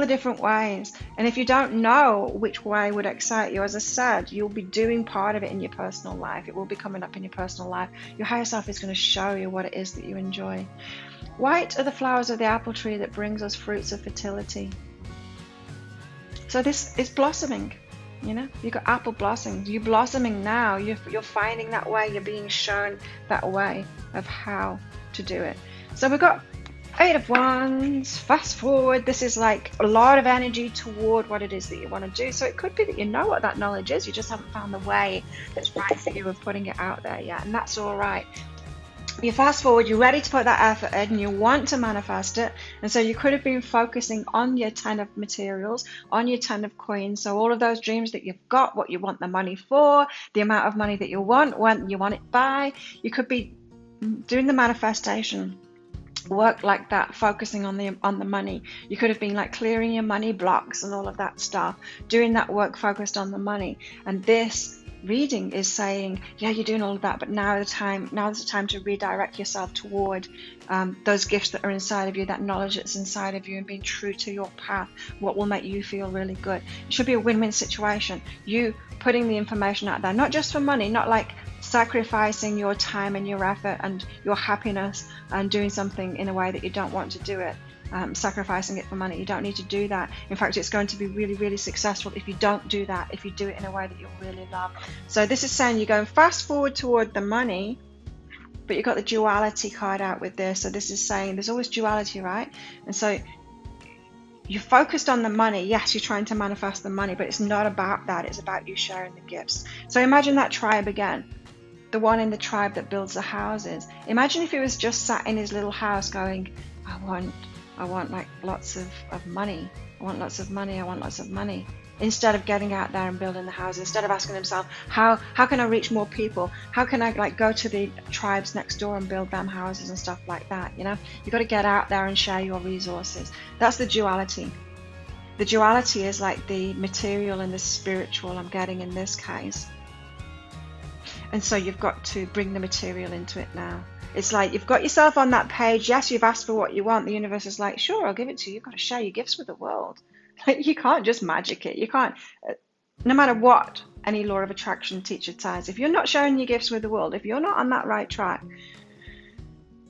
the different ways. And if you don't know which way would excite you, as I said, you'll be doing part of it in your personal life. It will be coming up in your personal life. Your higher self is going to show you what it is that you enjoy. White are the flowers of the apple tree that brings us fruits of fertility. So this is blossoming. You've got apple blossoms. You're blossoming now. You're finding that way. You're being shown that way of how to do it. So we've got 8 of Wands. Fast forward. This is a lot of energy toward what it is that you want to do. So it could be that you know what that knowledge is. You just haven't found the way that's right for you of putting it out there yet. And that's all right. You fast forward, you're ready to put that effort in, and you want to manifest it. And so you could have been focusing on your 10 of materials, on your 10 of coins. So all of those dreams that you've got, what you want the money for, the amount of money that you want, when you want it by. You could be doing the manifestation work like that, focusing on the money. You could have been clearing your money blocks and all of that stuff, doing that work focused on the money. And this reading is saying, yeah, you're doing all of that, but now is the time to redirect yourself toward those gifts that are inside of you, that knowledge that's inside of you, and being true to your path, what will make you feel really good. It should be a win-win situation. You putting the information out there, not just for money, not sacrificing your time and your effort and your happiness and doing something in a way that you don't want to do it. Sacrificing it for money. You don't need to do that. In fact, it's going to be really, really successful if you don't do that, if you do it in a way that you really love. So this is saying you're going fast forward toward the money, but you've got the duality card out with this. So this is saying there's always duality, right? And so you're focused on the money. Yes, you're trying to manifest the money, but it's not about that. It's about you sharing the gifts. So imagine that tribe again, the one in the tribe that builds the houses. Imagine if he was just sat in his little house going, I want lots of money. I want lots of money. I want lots of money. Instead of getting out there and building the houses, instead of asking himself, how can I reach more people? How can I go to the tribes next door and build them houses and stuff like that? You've got to get out there and share your resources. That's the duality. The duality is the material and the spiritual I'm getting in this case. And so you've got to bring the material into it now. It's like you've got yourself on that page. Yes, you've asked for what you want. The universe is like, sure, I'll give it to you. You've got to share your gifts with the world. Like, you can't just magic it. You can't, no matter what any law of attraction teacher says, if you're not sharing your gifts with the world, if you're not on that right track,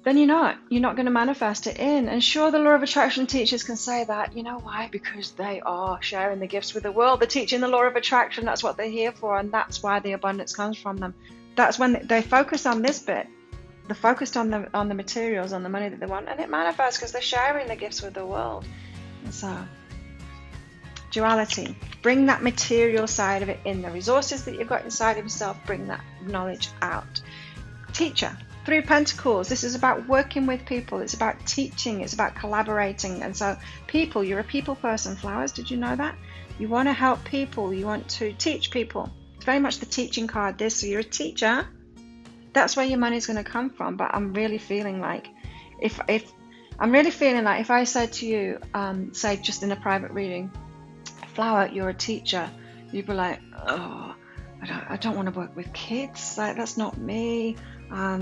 then you're not going to manifest it in. And sure, the law of attraction teachers can say that. You know why? Because they are sharing the gifts with the world. They're teaching the law of attraction. That's what they're here for, and that's why the abundance comes from them. That's when they focus on this bit. They're focused on the materials, on the money that they want, and it manifests because they're sharing the gifts with the world. And so, duality. Bring that material side of it in. The resources that you've got inside of yourself, bring that knowledge out. Teacher. Three of Pentacles. This is about working with people. It's about teaching. It's about collaborating. And so people, you're a people person, Flowers. Did you know that? You want to help people. You want to teach people. It's very much the teaching card, this. So you're a teacher. That's where your money's going to come from. But I'm really feeling like if I said to you, say just in a private reading, Flower, you're a teacher, you'd be like, oh, I don't want to work with kids. Like, that's not me. I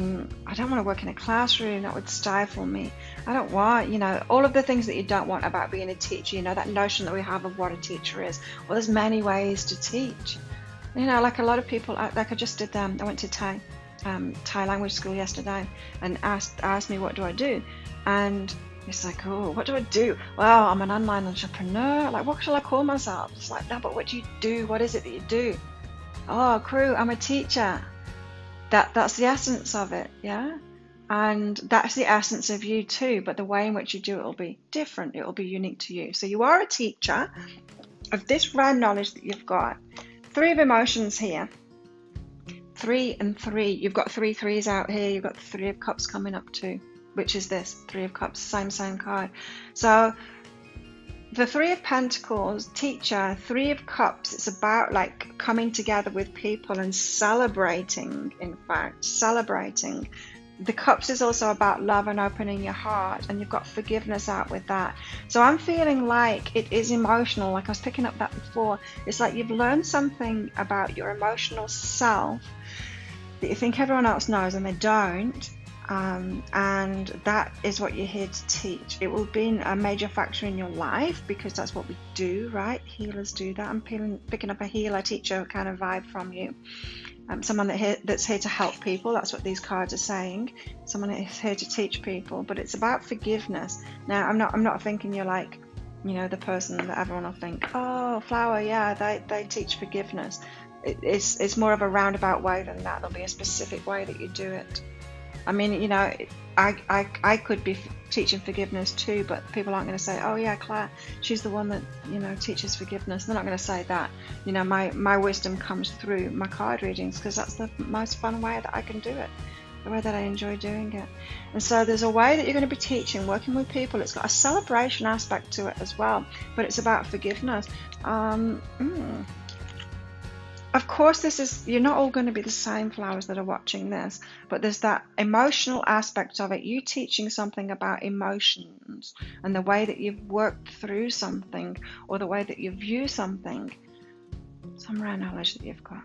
don't want to work in a classroom. That would stifle me. I don't want, all of the things that you don't want about being a teacher, that notion that we have of what a teacher is. Well, there's many ways to teach. Like a lot of people, like I just did, I went to Thai language school yesterday and asked me, what do I do? And it's like, oh, what do I do? Well, I'm an online entrepreneur. Like, what shall I call myself? It's like, no, but what do you do? What is it that you do? Oh, crew, I'm a teacher. That's the essence of it, yeah? And that's the essence of you too, but the way in which you do it will be different. It will be unique to you. So you are a teacher of this rare knowledge that you've got. Three of emotions here. 3 and 3. You've got 3 threes out here. You've got the 3 of Cups coming up too, which is this, 3 of Cups, same card. So the 3 of Pentacles, teacher, 3 of Cups, it's about like coming together with people and celebrating, in fact, celebrating. The Cups is also about love and opening your heart, and you've got forgiveness out with that. So I'm feeling like it is emotional, like I was picking up that before. It's like you've learned something about your emotional self that you think everyone else knows and they don't. And that is what you're here to teach. It will be a major factor in your life because that's what we do, right? Healers do that. I'm picking up a healer, teacher kind of vibe from you. Someone that's here to help people. That's what these cards are saying. Someone that is here to teach people. But it's about forgiveness. Now, I'm not thinking you're like, the person that everyone will think, oh, Flower, yeah, they teach forgiveness. It's more of a roundabout way than that. There'll be a specific way that you do it. I mean, I could be teaching forgiveness too, but people aren't going to say, oh yeah, Claire, she's the one that, teaches forgiveness. They're not going to say that. My wisdom comes through my card readings because that's the most fun way that I can do it, the way that I enjoy doing it. And so there's a way that you're going to be teaching, working with people. It's got a celebration aspect to it as well, but it's about forgiveness. Of course, you're not all going to be the same, Flowers, that are watching this, but there's that emotional aspect of it. You teaching something about emotions and the way that you've worked through something or the way that you view something. Some rare knowledge that you've got.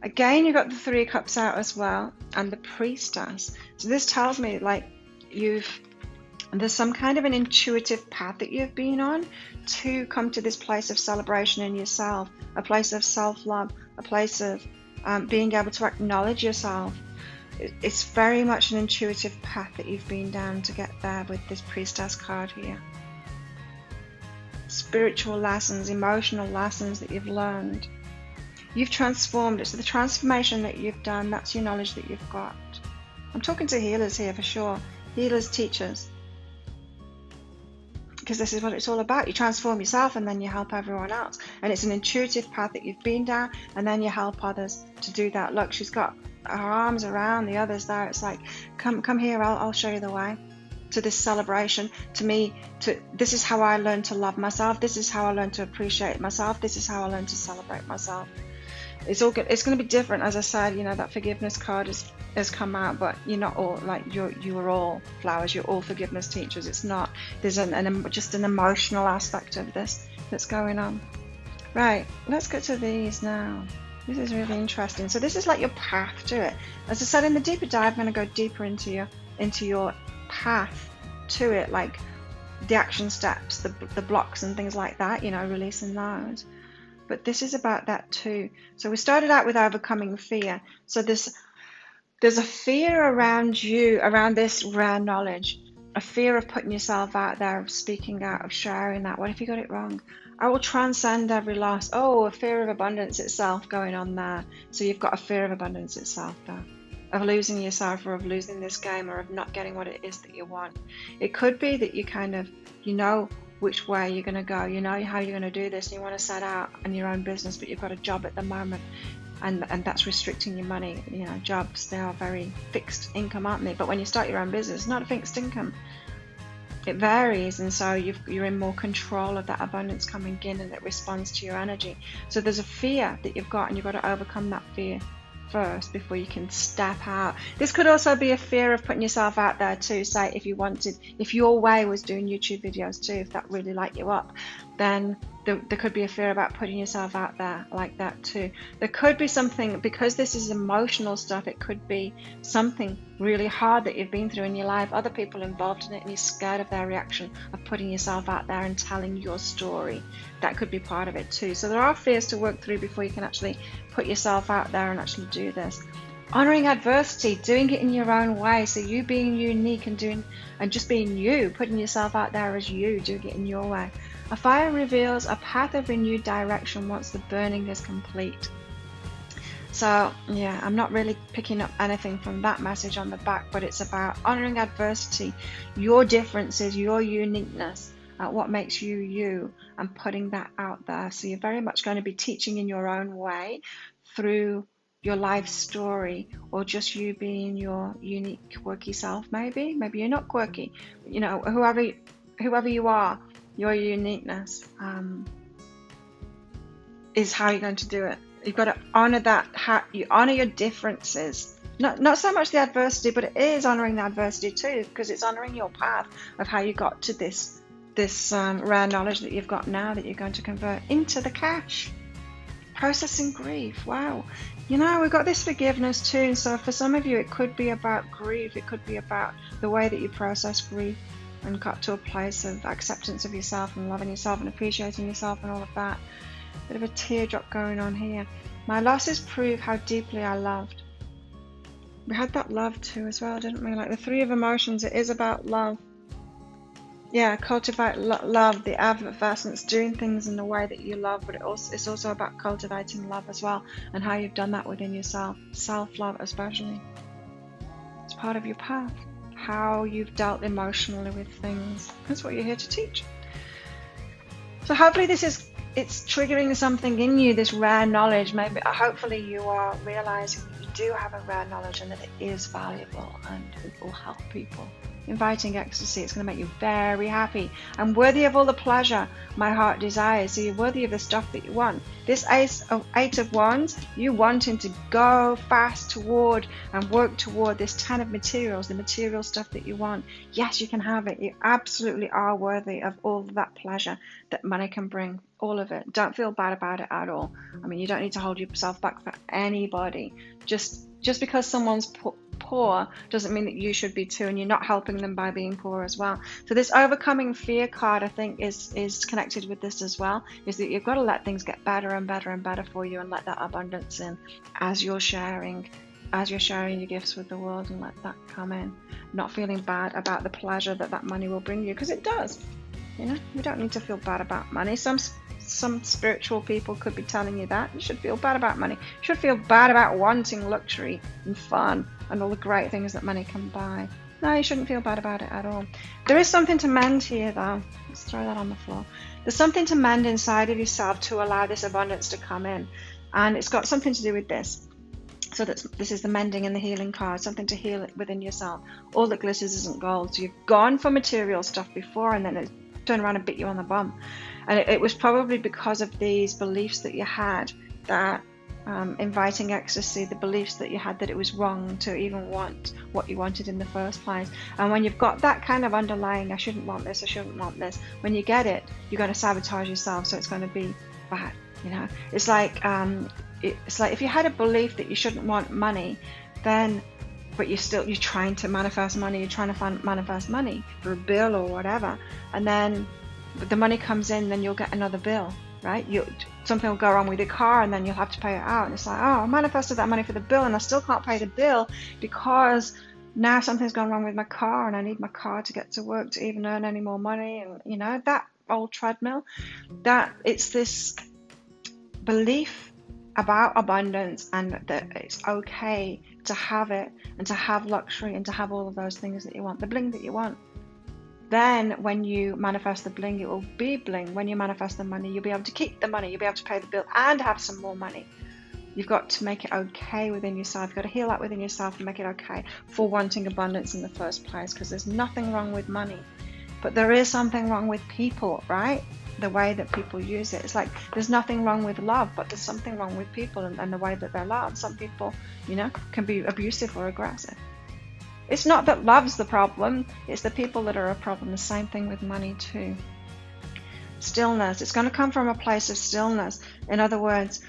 Again, you've got the 3 of Cups out as well and the Priestess. So this tells me like there's some kind of an intuitive path that you've been on to come to this place of celebration in yourself, a place of self-love, a place of being able to acknowledge yourself. It's very much an intuitive path that you've been down to get there with this Priestess card here. Spiritual lessons, emotional lessons that you've learned. You've transformed. It's the transformation that you've done. That's your knowledge that you've got. I'm talking to healers here for sure. Healers, teachers. Because this is what it's all about. You transform yourself and then you help everyone else. And it's an intuitive path that you've been down and then you help others to do that. Look, she's got her arms around the others there. It's like, come here, I'll show you the way to this celebration. This is how I learned to love myself. This is how I learned to appreciate myself. This is how I learned to celebrate myself. It's all good. It's going to be different. As I said, that forgiveness card has come out, but you're not all like you are all Flowers. You're all forgiveness teachers. It's not. There's just an emotional aspect of this that's going on. Right. Let's get to these now. This is really interesting. So this is like your path to it. As I said, in the deeper dive, I'm going to go deeper into your path to it, like the action steps, the blocks and things like that, releasing those. But this is about that too. So we started out with overcoming fear. So there's a fear around you, around this rare knowledge, a fear of putting yourself out there, of speaking out, of sharing that. What if you got it wrong? I will transcend every loss. Oh, a fear of abundance itself going on there. So you've got a fear of abundance itself there, of losing yourself, or of losing this game, or of not getting what it is that you want. It could be that you kind of, which way you're going to go, how you're going to do this, and you want to set out on your own business, but you've got a job at the moment, and that's restricting your money. Jobs, they are very fixed income, aren't they? But when you start your own business, it's not a fixed income. It varies, and so you're in more control of that abundance coming in, and it responds to your energy. So there's a fear that you've got, and you've got to overcome that fear first before you can step out. This could also be a fear of putting yourself out there too. Say if your way was doing YouTube videos too, if that really light you up, then there could be a fear about putting yourself out there like that too. There could be something, because this is emotional stuff, it could be something really hard that you've been through in your life, other people involved in it, and you're scared of their reaction of putting yourself out there and telling your story. That could be part of it too. So there are fears to work through before you can actually put yourself out there and actually do this. Honoring adversity, doing it in your own way. So you being unique and just being you, putting yourself out there as you, doing it in your way. A fire reveals a path of renewed direction once the burning is complete. So yeah, I'm not really picking up anything from that message on the back, but it's about honoring adversity, your differences, your uniqueness, what makes you you, and putting that out there. So you're very much going to be teaching in your own way through your life story, or just you being your unique quirky self. Maybe you're not quirky, whoever you are, your uniqueness is how you're going to do it. You've got to honor that. How you honor your differences, not so much the adversity, but it is honoring the adversity too, because it's honoring your path of how you got to this rare knowledge that you've got now, that you're going to convert into the cash. Processing grief. Wow. We've got this forgiveness too. So for some of you, it could be about grief. It could be about the way that you process grief and got to a place of acceptance of yourself and loving yourself and appreciating yourself and all of that. Bit of a teardrop going on here. My losses prove how deeply I loved. We had that love too as well, didn't we? Like the three of emotions, it is about love. Yeah, cultivate love, the effervescence, doing things in the way that you love, but it's also about cultivating love as well, and how you've done that within yourself. Self-love especially. It's part of your path. How you've dealt emotionally with things. That's what you're here to teach. So hopefully it's triggering something in you, this rare knowledge. Hopefully you are realizing that you do have a rare knowledge and that it is valuable and it will help people. Inviting ecstasy, it's going to make you very happy and worthy of all the pleasure my heart desires. So you're worthy of the stuff that you want. This Eight of Wands, you wanting to go fast toward and work toward this 10 of materials, the material stuff that you want. Yes, you can have it. You absolutely are worthy of all of that pleasure that money can bring. All of it. Don't feel bad about it at all. You don't need to hold yourself back for anybody. Just because someone's poor doesn't mean that you should be too, and you're not helping them by being poor as well. So this overcoming fear card, I think, is connected with this as well, is that you've got to let things get better and better and better for you, and let that abundance in as you're sharing your gifts with the world, and let that come in. Not feeling bad about the pleasure that money will bring you, because it does. We don't need to feel bad about money. Some spiritual people could be telling you that you should feel bad about money. You should feel bad about wanting luxury and fun and all the great things that money can buy. No, you shouldn't feel bad about it at all. There is something to mend here though. Let's throw that on the floor. There's something to mend inside of yourself to allow this abundance to come in, and it's got something to do with this. So this is the mending and the healing card, something to heal it within yourself. All that glitters isn't gold. So you've gone for material stuff before, and then it turned around and bit you on the bum. And it was probably because of these beliefs that you had, that inviting ecstasy, the beliefs that you had that it was wrong to even want what you wanted in the first place. And when you've got that kind of underlying, I shouldn't want this, when you get it, you're going to sabotage yourself, so it's going to be bad. It's like it's like if you had a belief that you shouldn't want money, then but you're trying to manifest money, you're trying to manifest money for a bill or whatever, and then the money comes in, then you'll get another bill, right? Something will go wrong with your car, and then you'll have to pay it out, and it's like, oh, I manifested that money for the bill, and I still can't pay the bill because now something's gone wrong with my car, and I need my car to get to work to even earn any more money, and that old treadmill. That it's this belief about abundance, and that it's okay to have it, and to have luxury, and to have all of those things that you want, the bling that you want. Then when you manifest the bling, it will be bling. When you manifest the money, you'll be able to keep the money, you'll be able to pay the bill and have some more money. You've got to make it okay within yourself. You've got to heal that within yourself and make it okay for wanting abundance in the first place, because there's nothing wrong with money, but there is something wrong with people, right? The way that people use it. It's like there's nothing wrong with love, but there's something wrong with people and the way that they're loved. Some people, can be abusive or aggressive. It's not that love's the problem, it's the people that are a problem. The same thing with money too. Stillness. It's going to come from a place of stillness. In other words,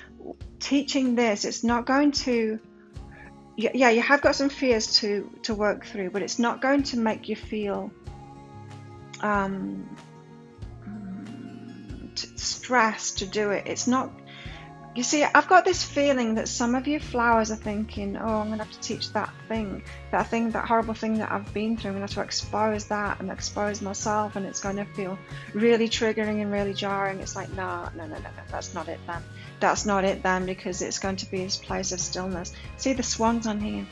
teaching this, it's not going to, yeah, you have got some fears to work through, but it's not going to make you feel stressed to do it. It's not. You see, I've got this feeling that some of you flowers are thinking, oh, I'm going to have to teach that horrible thing that I've been through. I'm going to have to expose that and expose myself, and it's going to feel really triggering and really jarring. It's like, no, that's not it then. That's not it then, because it's going to be this place of stillness. See the swans on here?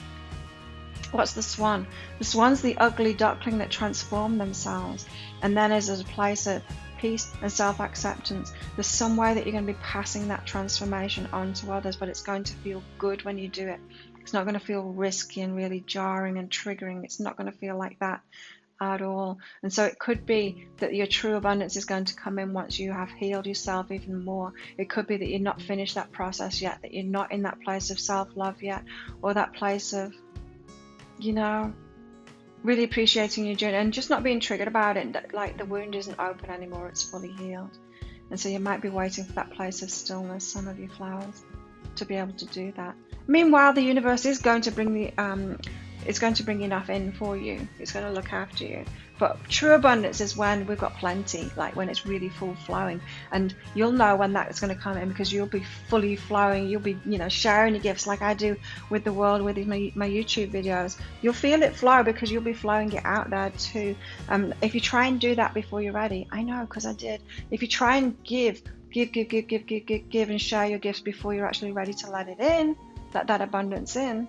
What's the swan? The swan's the ugly duckling that transformed themselves, and then is a place of peace and self-acceptance. There's some way that you're going to be passing that transformation on to others, but it's going to feel good when you do it. It's not going to feel risky and really jarring and triggering. It's not going to feel like that at all. And so it could be that your true abundance is going to come in once you have healed yourself even more. It could be that you're not finished that process yet, that you're not in that place of self-love yet, or that place of, really appreciating your journey and just not being triggered about it, like the wound isn't open anymore, it's fully healed. And so you might be waiting for that place of stillness, some of you flowers, to be able to do that. Meanwhile, the universe is going to bring it's going to bring enough in for you. It's going to look after you. But true abundance is when we've got plenty, like when it's really full flowing. And you'll know when that's going to come in, because you'll be fully flowing. You'll be, sharing your gifts like I do with the world with my YouTube videos. You'll feel it flow because you'll be flowing it out there too. If you try and do that before you're ready, I know, because I did. If you try and give and share your gifts before you're actually ready to let it in, let that abundance in,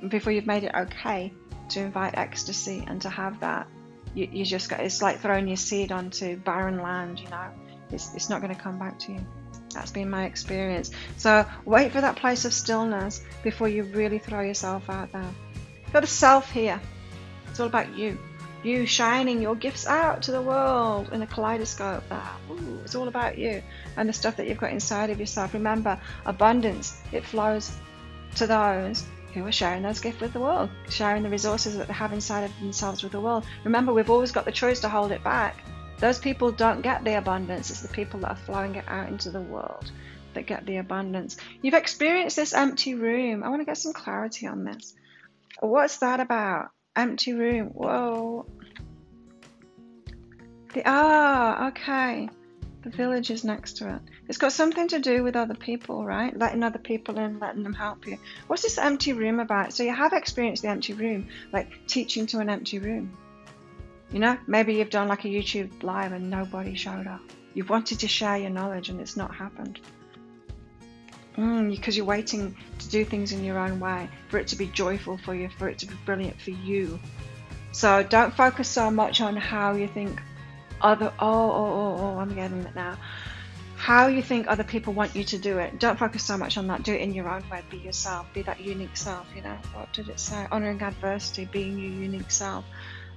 before you've made it okay to invite ecstasy and to have that, you just got, it's like throwing your seed onto barren land. It's not going to come back to you. That's been my experience. So wait for that place of stillness before you really throw yourself out there. You've got the self here. It's all about you shining your gifts out to the world in a kaleidoscope. It's all about you and the stuff that you've got inside of yourself. Remember, abundance, it flows to those who are sharing those gifts with the world, sharing the resources that they have inside of themselves with the world. Remember, we've always got the choice to hold it back. Those people don't get the abundance. It's the people that are flowing it out into the world that get the abundance. You've experienced this empty room. I want to get some clarity on this. What's that about? Empty room. Whoa. Okay. The village is next to it. It's got something to do with other people, right? Letting other people in, letting them help you. What's this empty room about? So you have experienced the empty room, like teaching to an empty room. Maybe you've done like a YouTube live and nobody showed up. You've wanted to share your knowledge and it's not happened. Because you're waiting to do things in your own way, for it to be joyful for you, for it to be brilliant for you. So don't focus so much on how you think I'm getting it now. How you think other people want you to do it. Don't focus so much on that. Do it in your own way. Be yourself. Be that unique self. What did it say? Honoring adversity, being your unique self.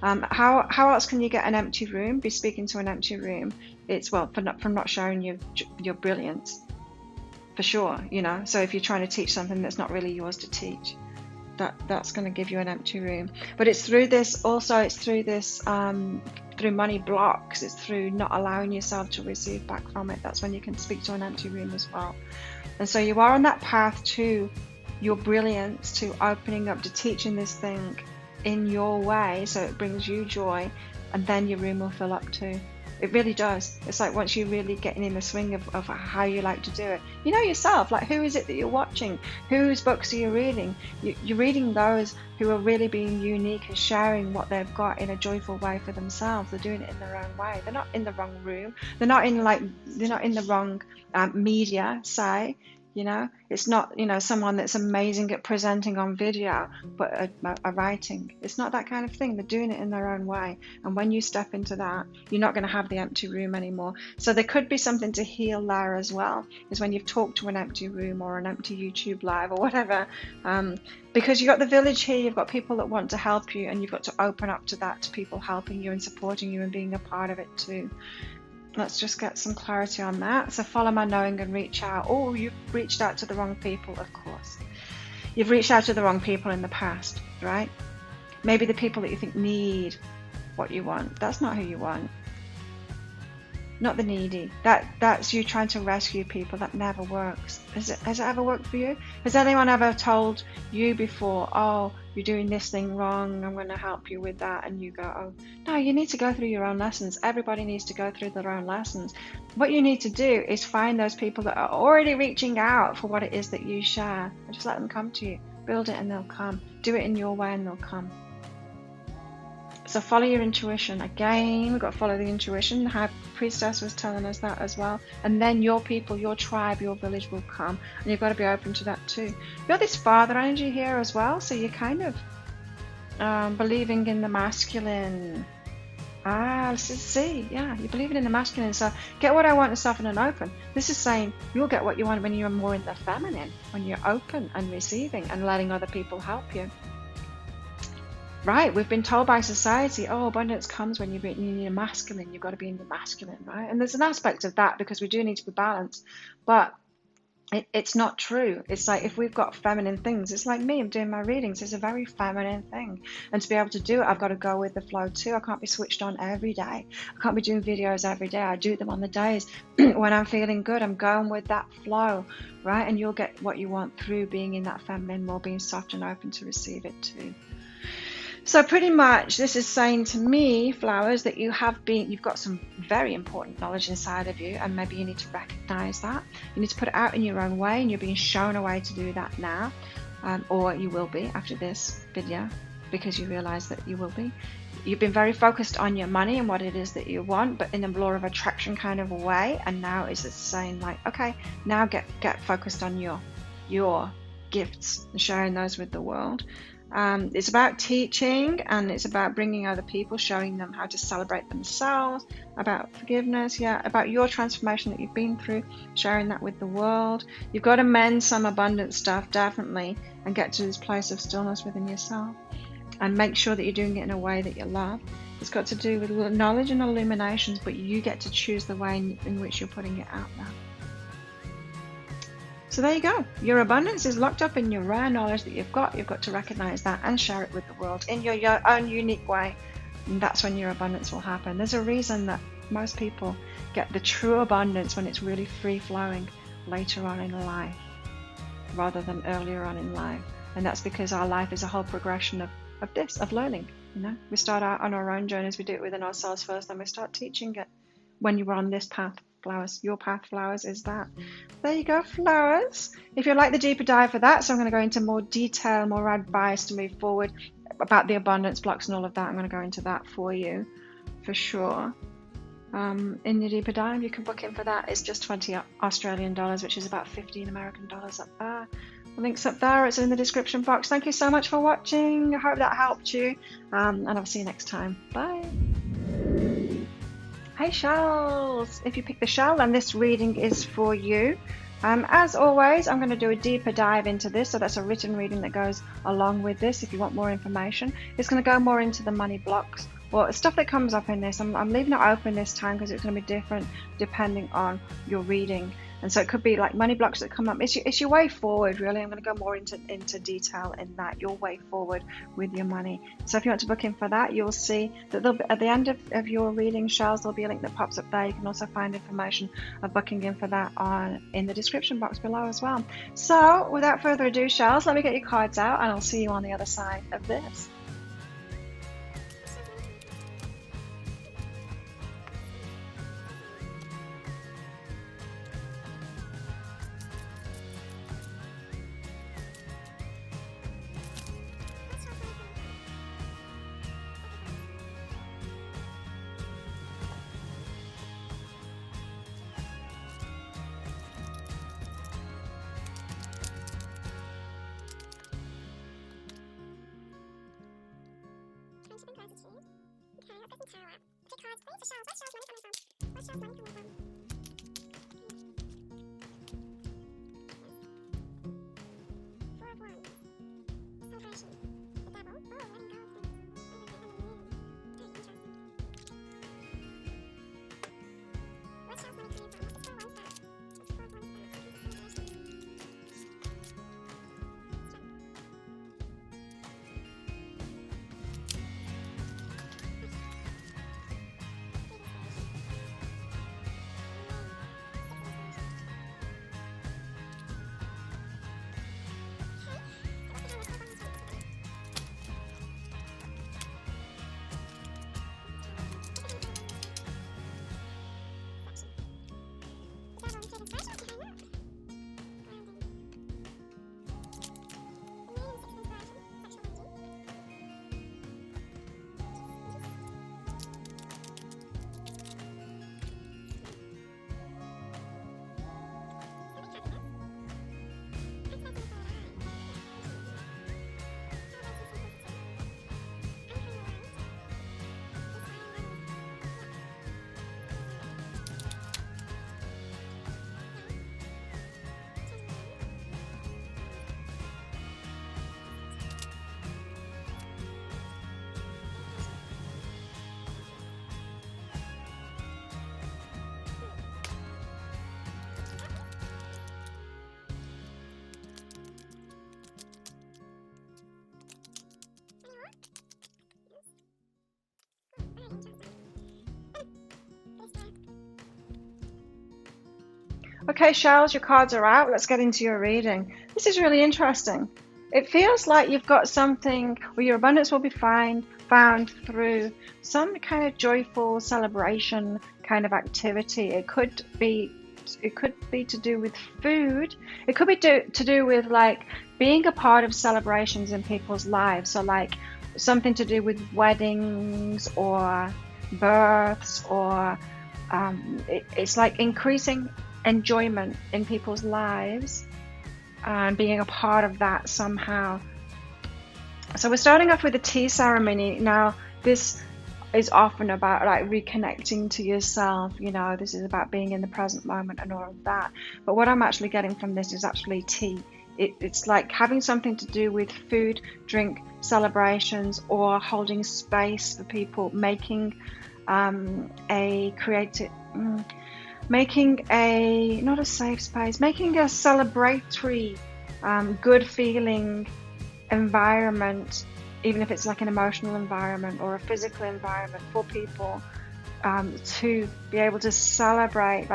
How else can you get an empty room? Be speaking to an empty room. It's from not showing your brilliance, for sure. So if you're trying to teach something that's not really yours to teach, that's going to give you an empty room. But it's through this through money blocks, it's through not allowing yourself to receive back from it. That's when you can speak to an empty room as well. And so you are on that path to your brilliance, to opening up, to teaching this thing in your way so it brings you joy, and then your room will fill up too. It really does. It's like once you're really getting in the swing of how you like to do it. You know yourself, like who is it that you're watching? Whose books are you reading? You're reading those who are really being unique and sharing what they've got in a joyful way for themselves. They're doing it in their own way. They're not in the wrong room. They're not in the wrong media, say. You know, it's not, someone that's amazing at presenting on video, but a writing. It's not that kind of thing. They're doing it in their own way. And when you step into that, you're not going to have the empty room anymore. So there could be something to heal there as well, is when you've talked to an empty room or an empty YouTube live or whatever, because you've got the village here, you've got people that want to help you, and you've got to open up to that, to people helping you and supporting you and being a part of it too. Let's just get some clarity on that. So follow my knowing and reach out. Oh, you've reached out to the wrong people, of course. You've reached out to the wrong people in the past, right? Maybe the people that you think need what you want. That's not who you want. Not the needy. That's you trying to rescue people. That never works. Has it ever worked for you? Has anyone ever told you before, oh, you're doing this thing wrong, I'm going to help you with that, and you go, oh, no, you need to go through your own lessons. Everybody needs to go through their own lessons. What you need to do is find those people that are already reaching out for what it is that you share, and just let them come to you. Build it and they'll come. Do it in your way and they'll come. So follow your intuition. Again, we've got to follow the intuition. The High Priestess was telling us that as well. And then your people, your tribe, your village will come. And you've got to be open to that too. You've got this father energy here as well. So you're kind of believing in the masculine. Yeah, you're believing in the masculine. So get what I want and soften and open. This is saying you'll get what you want when you're more in the feminine, when you're open and receiving and letting other people help you. Right, we've been told by society, oh, abundance comes when you're in your masculine. You've got to be in your masculine, right? And there's an aspect of that because we do need to be balanced, but it's not true. It's like if we've got feminine things, it's like me, I'm doing my readings. It's a very feminine thing. And to be able to do it, I've got to go with the flow too. I can't be switched on every day. I can't be doing videos every day. I do them on the days when I'm feeling good. I'm going with that flow, right? And you'll get what you want through being in that feminine, more being soft and open to receive it too. So pretty much this is saying to me, flowers, that you've got some very important knowledge inside of you, and maybe you need to recognize that. You need to put it out in your own way, and you're being shown a way to do that now, or you will be after this video, because you realize that you will be. You've been very focused on your money and what it is that you want, but in a law of attraction kind of a way, and now it's saying like, okay, now get focused on your gifts and sharing those with the world. It's about teaching, and it's about bringing other people, showing them how to celebrate themselves, about forgiveness, about your transformation that you've been through, sharing that with the world. You've got to mend some abundant stuff, definitely, and get to this place of stillness within yourself, and make sure that you're doing it in a way that you love. It's got to do with knowledge and illuminations, but you get to choose the way in which you're putting it out there. So there you go. Your abundance is locked up in your rare knowledge that you've got. You've got to recognize that and share it with the world in your own unique way. And that's when your abundance will happen. There's a reason that most people get the true abundance when it's really free flowing later on in life rather than earlier on in life. And that's because our life is a whole progression of learning. We start out on our own journeys. We do it within ourselves first, then we start teaching it. When you're on this path, flowers, your path, flowers, is that. There you go, flowers. If you'd like the deeper dive for that, so I'm going to go into more detail, more advice to move forward about the abundance blocks and all of that. I'm going to go into that for you for sure. In the deeper dive, you can book in for that. It's just $20 Australian dollars, which is about 15 American dollars up there. The link's up there. It's in the description box. Thank you so much for watching. I hope that helped you, and I'll see you next time. Bye. Hey shells! If you pick the shell, then this reading is for you. As always, I'm going to do a deeper dive into this, so that's a written reading that goes along with this if you want more information. It's going to go more into the money blocks, or stuff that comes up in this. I'm leaving it open this time because it's going to be different depending on your reading. And so it could be like money blocks that come up. It's your way forward, really. I'm going to go more into detail in that, your way forward with your money. So if you want to book in for that, you'll see that at the end of your reading, Shells, there'll be a link that pops up there. You can also find information of booking in for that in the description box below as well. So without further ado, Shells, let me get your cards out and I'll see you on the other side of this. Okay, Shells, your cards are out. Let's get into your reading. This is really interesting. It feels like you've got something where your abundance will be found through some kind of joyful celebration kind of activity. It could be to do with food. It could be to do with like being a part of celebrations in people's lives. So like something to do with weddings or births, or it's like increasing enjoyment in people's lives and being a part of that somehow. So we're starting off with a tea ceremony. Now this is often about like reconnecting to yourself, you know, this is about being in the present moment and all of that. But what I'm actually getting from this is actually tea. It's like having something to do with food, drink, celebrations, or holding space for people, making a creative making a, not a safe space, making a celebratory, good feeling environment, even if it's like an emotional environment or a physical environment for people, to be able to celebrate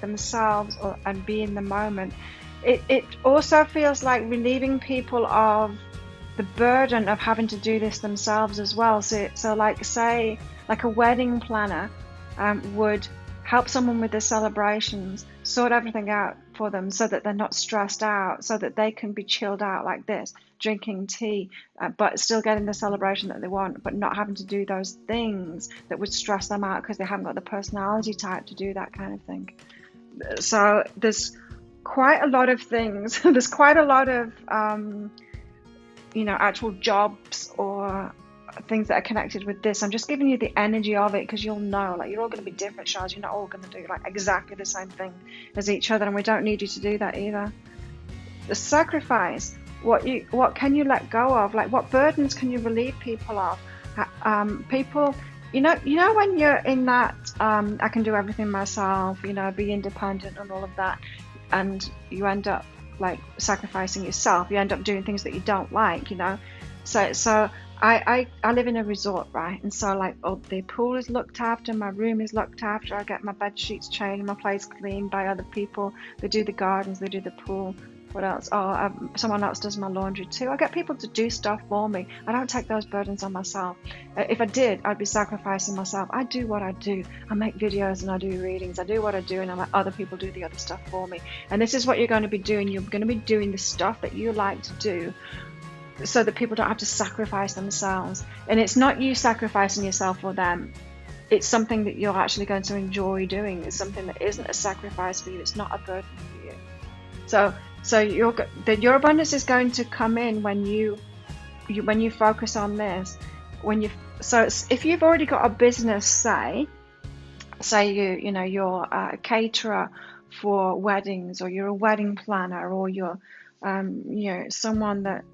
themselves and be in the moment. It also feels like relieving people of the burden of having to do this themselves as well. So like say, like a wedding planner would help someone with their celebrations, sort everything out for them so that they're not stressed out, so that they can be chilled out like this, drinking tea, but still getting the celebration that they want, but not having to do those things that would stress them out because they haven't got the personality type to do that kind of thing. So there's quite a lot of things. There's quite a lot of, actual jobs or things that are connected with this. I'm just giving you the energy of it because you'll know, like, you're all going to be different, Charles. You're not all going to do like exactly the same thing as each other, and we don't need you to do that either. The sacrifice, what can you let go of? Like, what burdens can you relieve people of? People You know when you're in that, I can do everything myself, be independent and all of that, and you end up like sacrificing yourself. You end up doing things that you don't like. So I live in a resort, right? And so like, oh, the pool is looked after, my room is looked after, I get my bed sheets changed, my place cleaned by other people. They do the gardens, they do the pool. What else? Oh, someone else does my laundry too. I get people to do stuff for me. I don't take those burdens on myself. If I did, I'd be sacrificing myself. I do what I do. I make videos and I do readings. I do what I do, and I let other people do the other stuff for me. And this is what you're going to be doing. You're going to be doing the stuff that you like to do, so that people don't have to sacrifice themselves. And it's not you sacrificing yourself for them. It's something that you're actually going to enjoy doing. It's something that isn't a sacrifice for you. It's not a burden for you. So your abundance is going to come in when you focus on this. If you've already got a business, say you're a caterer for weddings, or you're a wedding planner, or you're someone that,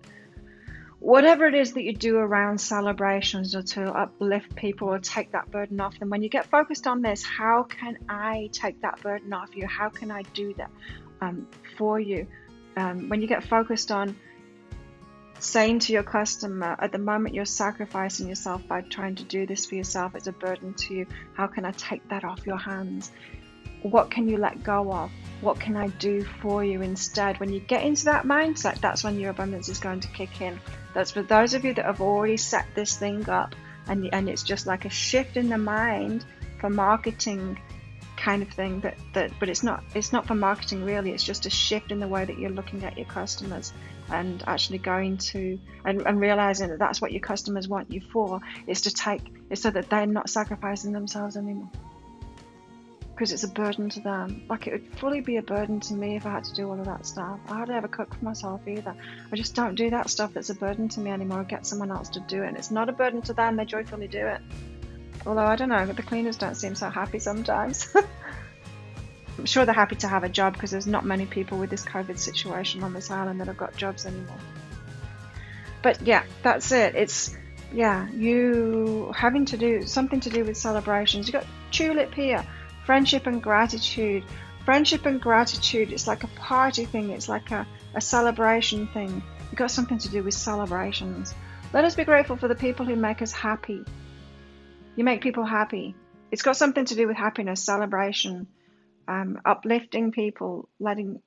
whatever it is that you do around celebrations or to uplift people or take that burden off them, when you get focused on this, how can I take that burden off you? How can I do that for you? When you get focused on saying to your customer, at the moment you're sacrificing yourself by trying to do this for yourself, it's a burden to you. How can I take that off your hands? What can you let go of? What can I do for you instead? When you get into that mindset, that's when your abundance is going to kick in. That's for those of you that have already set this thing up, and it's just like a shift in the mind for marketing kind of thing, but it's not for marketing really. It's just a shift in the way that you're looking at your customers, and actually going to and realizing that that's what your customers want you for, is so that they're not sacrificing themselves anymore, because it's a burden to them. Like, it would fully be a burden to me if I had to do all of that stuff. I hardly ever cook for myself either. I just don't do that stuff that's a burden to me anymore. I get someone else to do it, and it's not a burden to them. They joyfully do it. Although, I don't know, the cleaners don't seem so happy sometimes. I'm sure they're happy to have a job, because there's not many people with this COVID situation on this island that have got jobs anymore. But yeah, that's it. It's, you having to do something to do with celebrations. You've got tulip here, friendship and gratitude. Friendship and gratitude, it's like a party thing. It's like a celebration thing. You've got something to do with celebrations. Let us be grateful for the people who make us happy. You make people happy. It's got something to do with happiness, celebration, uplifting people, letting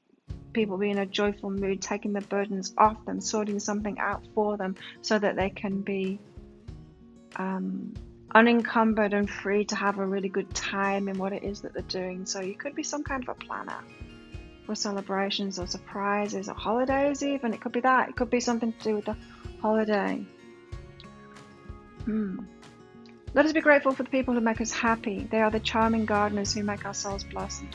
people be in a joyful mood, taking the burdens off them, sorting something out for them so that they can be unencumbered and free to have a really good time in what it is that they're doing. So you could be some kind of a planner for celebrations or surprises or holidays even. It could be that. It could be something to do with the holiday. Let us be grateful for the people who make us happy. They are the charming gardeners who make our souls blossom.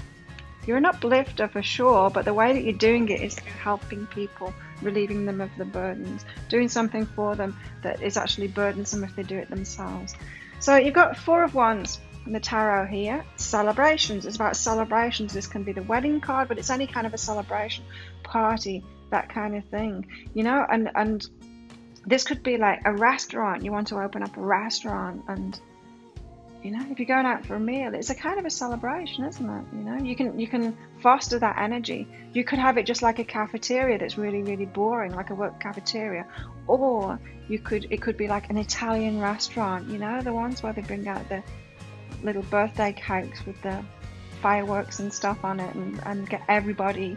You're an uplifter for sure, but the way that you're doing it is through helping people, relieving them of the burdens, doing something for them that is actually burdensome if they do it themselves. So you've got Four of Wands in the tarot here. Celebrations. It's about celebrations. This can be the wedding card, but it's any kind of a celebration, party, that kind of thing. And this could be like a restaurant. You want to open up a restaurant, and if you're going out for a meal, it's a kind of a celebration, isn't it? You can foster that energy. You could have it just like a cafeteria that's really, really boring, like a work cafeteria, or it could be like an Italian restaurant. The ones where they bring out the little birthday cakes with the fireworks and stuff on it, and get everybody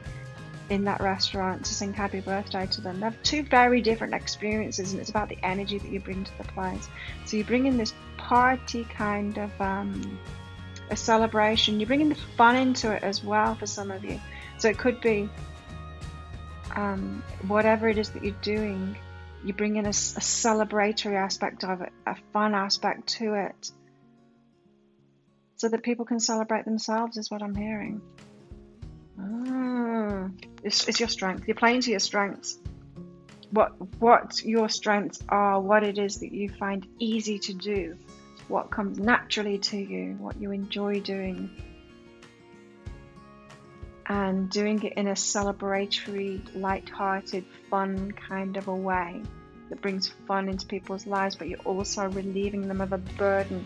in that restaurant to sing happy birthday to them. They have two very different experiences, and it's about the energy that you bring to the place. So you bring in this party kind of a celebration. You bring in the fun into it as well for some of you. So it could be whatever it is that you're doing, you bring in a celebratory aspect of it, a fun aspect to it, so that people can celebrate themselves, is what I'm hearing. It's your strength. You're playing to your strengths. What your strengths are, what it is that you find easy to do, what comes naturally to you, what you enjoy doing, and doing it in a celebratory, light-hearted, fun kind of a way that brings fun into people's lives, but you're also relieving them of a burden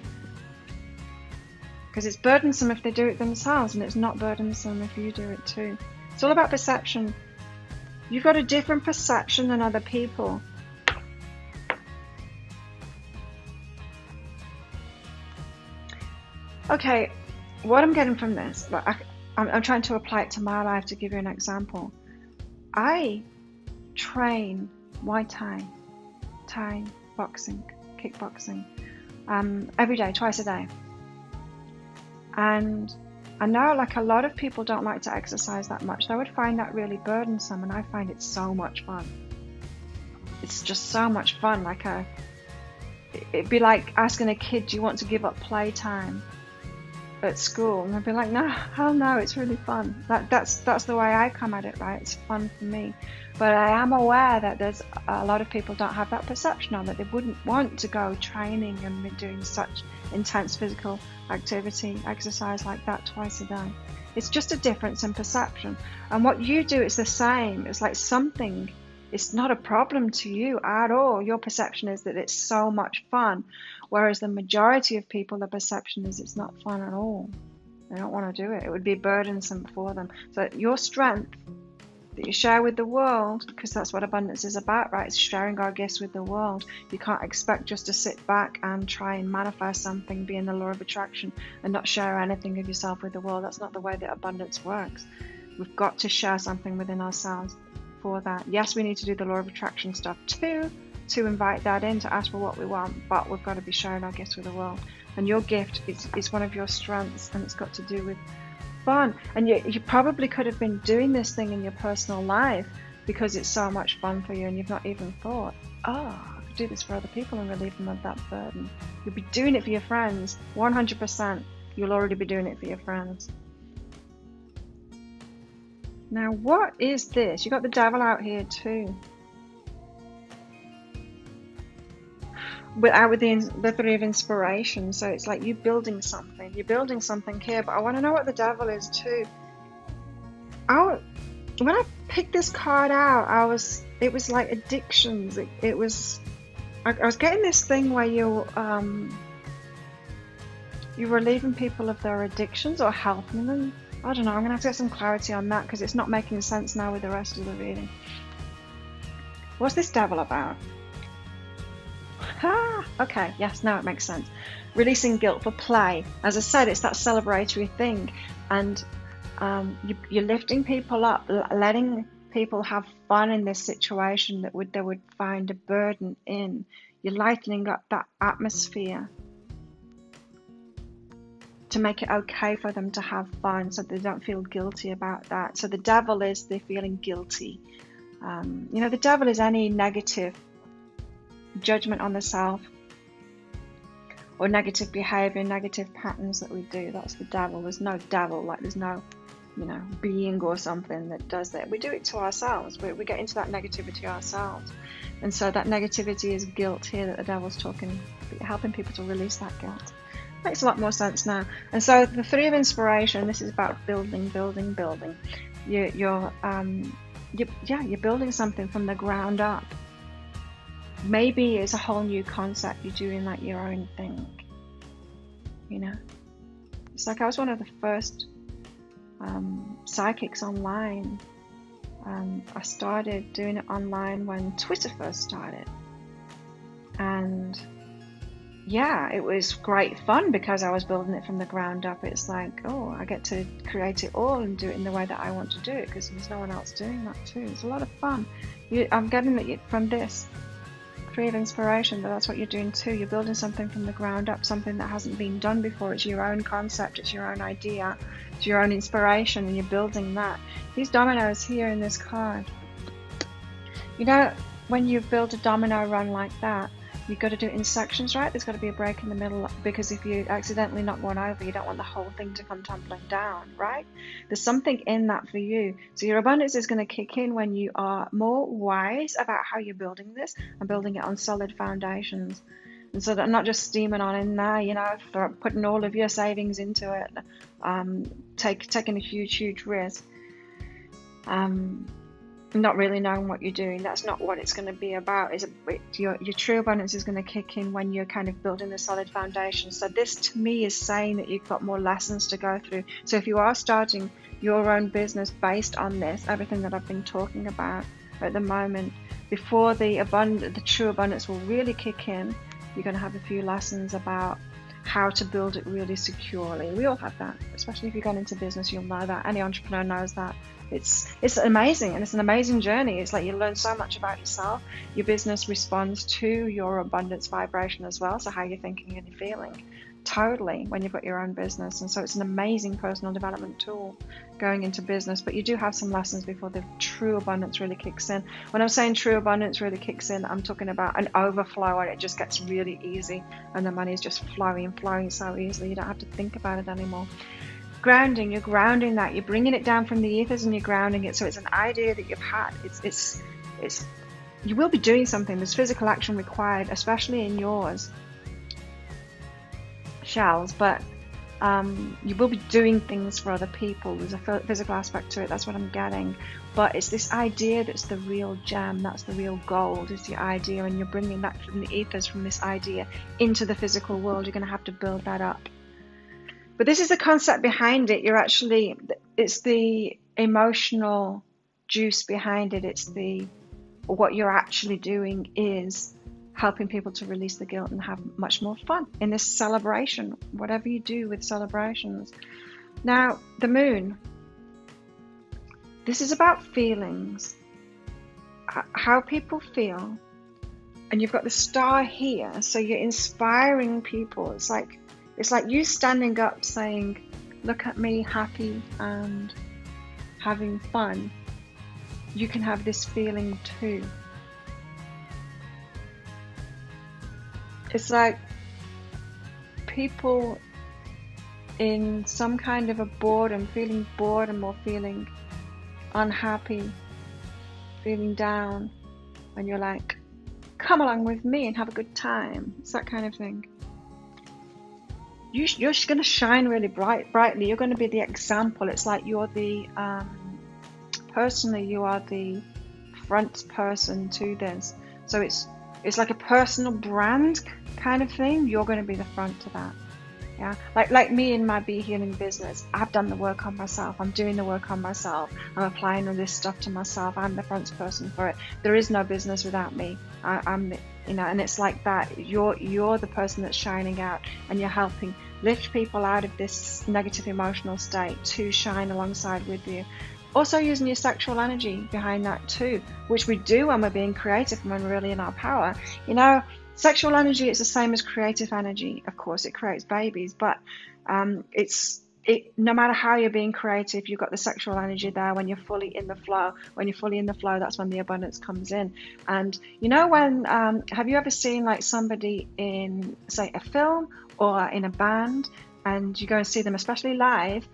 Because it's burdensome if they do it themselves, and it's not burdensome if you do it too. It's all about perception. You've got a different perception than other people. Okay, what I'm getting from this, I'm trying to apply it to my life to give you an example. I train Muay Thai, boxing, kickboxing, every day, twice a day. And I know like a lot of people don't like to exercise that much. They would find that really burdensome, and I find it so much fun. It's just so much fun. Like it'd be like asking a kid, do you want to give up playtime at school? And I'd be like, no, hell no, it's really fun. That's the way I come at it, right? It's fun for me. But I am aware that there's a lot of people don't have that perception of it. They wouldn't want to go training and be doing such intense physical activity, exercise like that twice a day. It's just a difference in perception. And what you do is the same. It's like something, it's not a problem to you at all. Your perception is that it's so much fun, whereas the majority of people, the perception is it's not fun at all. They don't want to do it. It would be burdensome for them. So your strength that you share with the world, because that's what abundance is about, right? It's sharing our gifts with the world. You can't expect just to sit back and try and manifest something, be in the law of attraction, and not share anything of yourself with the world. That's not the way that abundance works. We've got to share something within ourselves for that. Yes, we need to do the law of attraction stuff too, to invite that in, to ask for what we want, but we've got to be sharing our gifts with the world. And your gift is one of your strengths, and it's got to do with fun. And you probably could have been doing this thing in your personal life because it's so much fun for you, and you've not even thought, oh, I could do this for other people and relieve them of that burden. You'll be doing it for your friends. 100% you'll already be doing it for your friends. Now, what is this? You got the devil out here too. With the three of inspiration. So it's like you're building something here, but I want to know what the devil is too. When I picked this card out, it was like addictions. I was getting this thing where you're relieving people of their addictions or helping them. I don't know, I'm gonna have to get some clarity on that because it's not making sense now with the rest of the reading. What's this devil about? Okay, yes, now it makes sense. Releasing guilt for play. As I said, it's that celebratory thing, and you're lifting people up, letting people have fun in this situation that they would find a burden in. You're lightening up that atmosphere to make it okay for them to have fun, so they don't feel guilty about that. So the devil is they're feeling guilty. The devil is any negative judgment on the self or negative behavior, negative patterns that we do. That's the devil. There's no devil, like there's no being or something that does that. We do it to ourselves. We get into that negativity ourselves, and so that negativity is guilt here that the devil's helping people to release that guilt. Makes a lot more sense now. And so the three of inspiration, this is about building. You're building something from the ground up. Maybe it's a whole new concept. You're doing like your own thing. It's like I was one of the first psychics online. I started doing it online when Twitter first started, and it was great fun because I was building it from the ground up. It's like, oh, I get to create it all and do it in the way that I want to do it because there's no one else doing that too. It's a lot of fun. I'm getting that from this three of inspiration, that's what you're doing too. You're building something from the ground up, something that hasn't been done before. It's your own concept, it's your own idea, it's your own inspiration, and you're building that. These dominoes here in this card, when you build a domino run like that, you've got to do it in sections, right? There's got to be a break in the middle, because if you accidentally knock one over, you don't want the whole thing to come tumbling down, right? There's something in that for you. So your abundance is going to kick in when you are more wise about how you're building this and building it on solid foundations. And so that not just steaming on in there, putting all of your savings into it, taking a huge risk. not really knowing what you're doing. That's not what it's going to be about. Your true abundance is going to kick in when you're kind of building the solid foundation. So this to me is saying that you've got more lessons to go through. So if you are starting your own business based on this, everything that I've been talking about at the moment, before the true abundance will really kick in, you're going to have a few lessons about how to build it really securely. We all have that, especially if you've gone into business, you'll know that. Any entrepreneur knows that. It's amazing, and it's an amazing journey. It's like you learn so much about yourself. Your business responds to your abundance vibration as well, so how you're thinking and you're feeling, totally, when you've got your own business. And so it's an amazing personal development tool going into business. But you do have some lessons before the true abundance really kicks in. When I'm saying true abundance really kicks in, I'm talking about an overflow, and it just gets really easy, and the money is just flowing so easily. You don't have to think about it anymore. Grounding, you're grounding that, you're bringing it down from the ethers and you're grounding it. So it's an idea that you've had. It's you will be doing something. There's physical action required, especially in yours, shells, but you will be doing things for other people. There's a physical aspect to it. That's what I'm getting. But it's this idea that's the real gem. That's the real gold, is the idea. And you're bringing that from the ethers, from this idea, into the physical world. You're going to have to build that up. But this is the concept behind it. It's the emotional juice behind it. What you're actually doing is helping people to release the guilt and have much more fun in this celebration, whatever you do with celebrations. Now, the moon. This is about feelings, how people feel. And you've got the star here, so you're inspiring people. It's like you standing up saying, look at me, happy and having fun. You can have this feeling too. It's like people in some kind of a boredom, feeling boredom or feeling unhappy, feeling down, and you're like, come along with me and have a good time. It's that kind of thing. You're going to shine really brightly. You're going to be the example. It's like you're the, personally, you are the front person to this. So it's like a personal brand kind of thing. You're going to be the front to that. Yeah, like me in my Be Healing business, I've done the work on myself. I'm doing the work on myself. I'm applying all this stuff to myself. I'm the front person for it. There is no business without me. I'm, and it's like that. You're the person that's shining out, and you're helping lift people out of this negative emotional state to shine alongside with you. Also using your sexual energy behind that too, which we do when we're being creative and when we're really in our power. Sexual energy is the same as creative energy. Of course, it creates babies, but no matter how you're being creative, you've got the sexual energy there when you're fully in the flow. When you're fully in the flow, that's when the abundance comes in. And when have you ever seen like somebody in, say, a film or in a band, and you go and see them, especially live,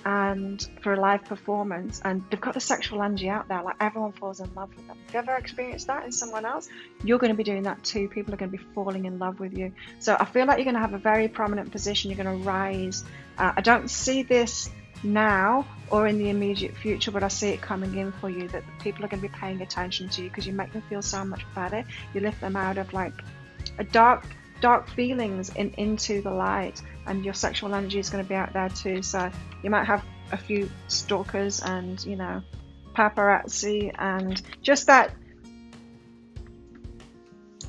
and for a live performance, and they've got the sexual energy out there, like everyone falls in love with them. Have you ever experienced that in someone else? You're going to be doing that too. People are going to be falling in love with you. So I feel like you're going to have a very prominent position. You're going to rise. I don't see this now or in the immediate future, but I see it coming in for you, that people are going to be paying attention to you because you make them feel so much better. You lift them out of like a dark feelings into the light, and your sexual energy is going to be out there too. So you might have a few stalkers and paparazzi, and just that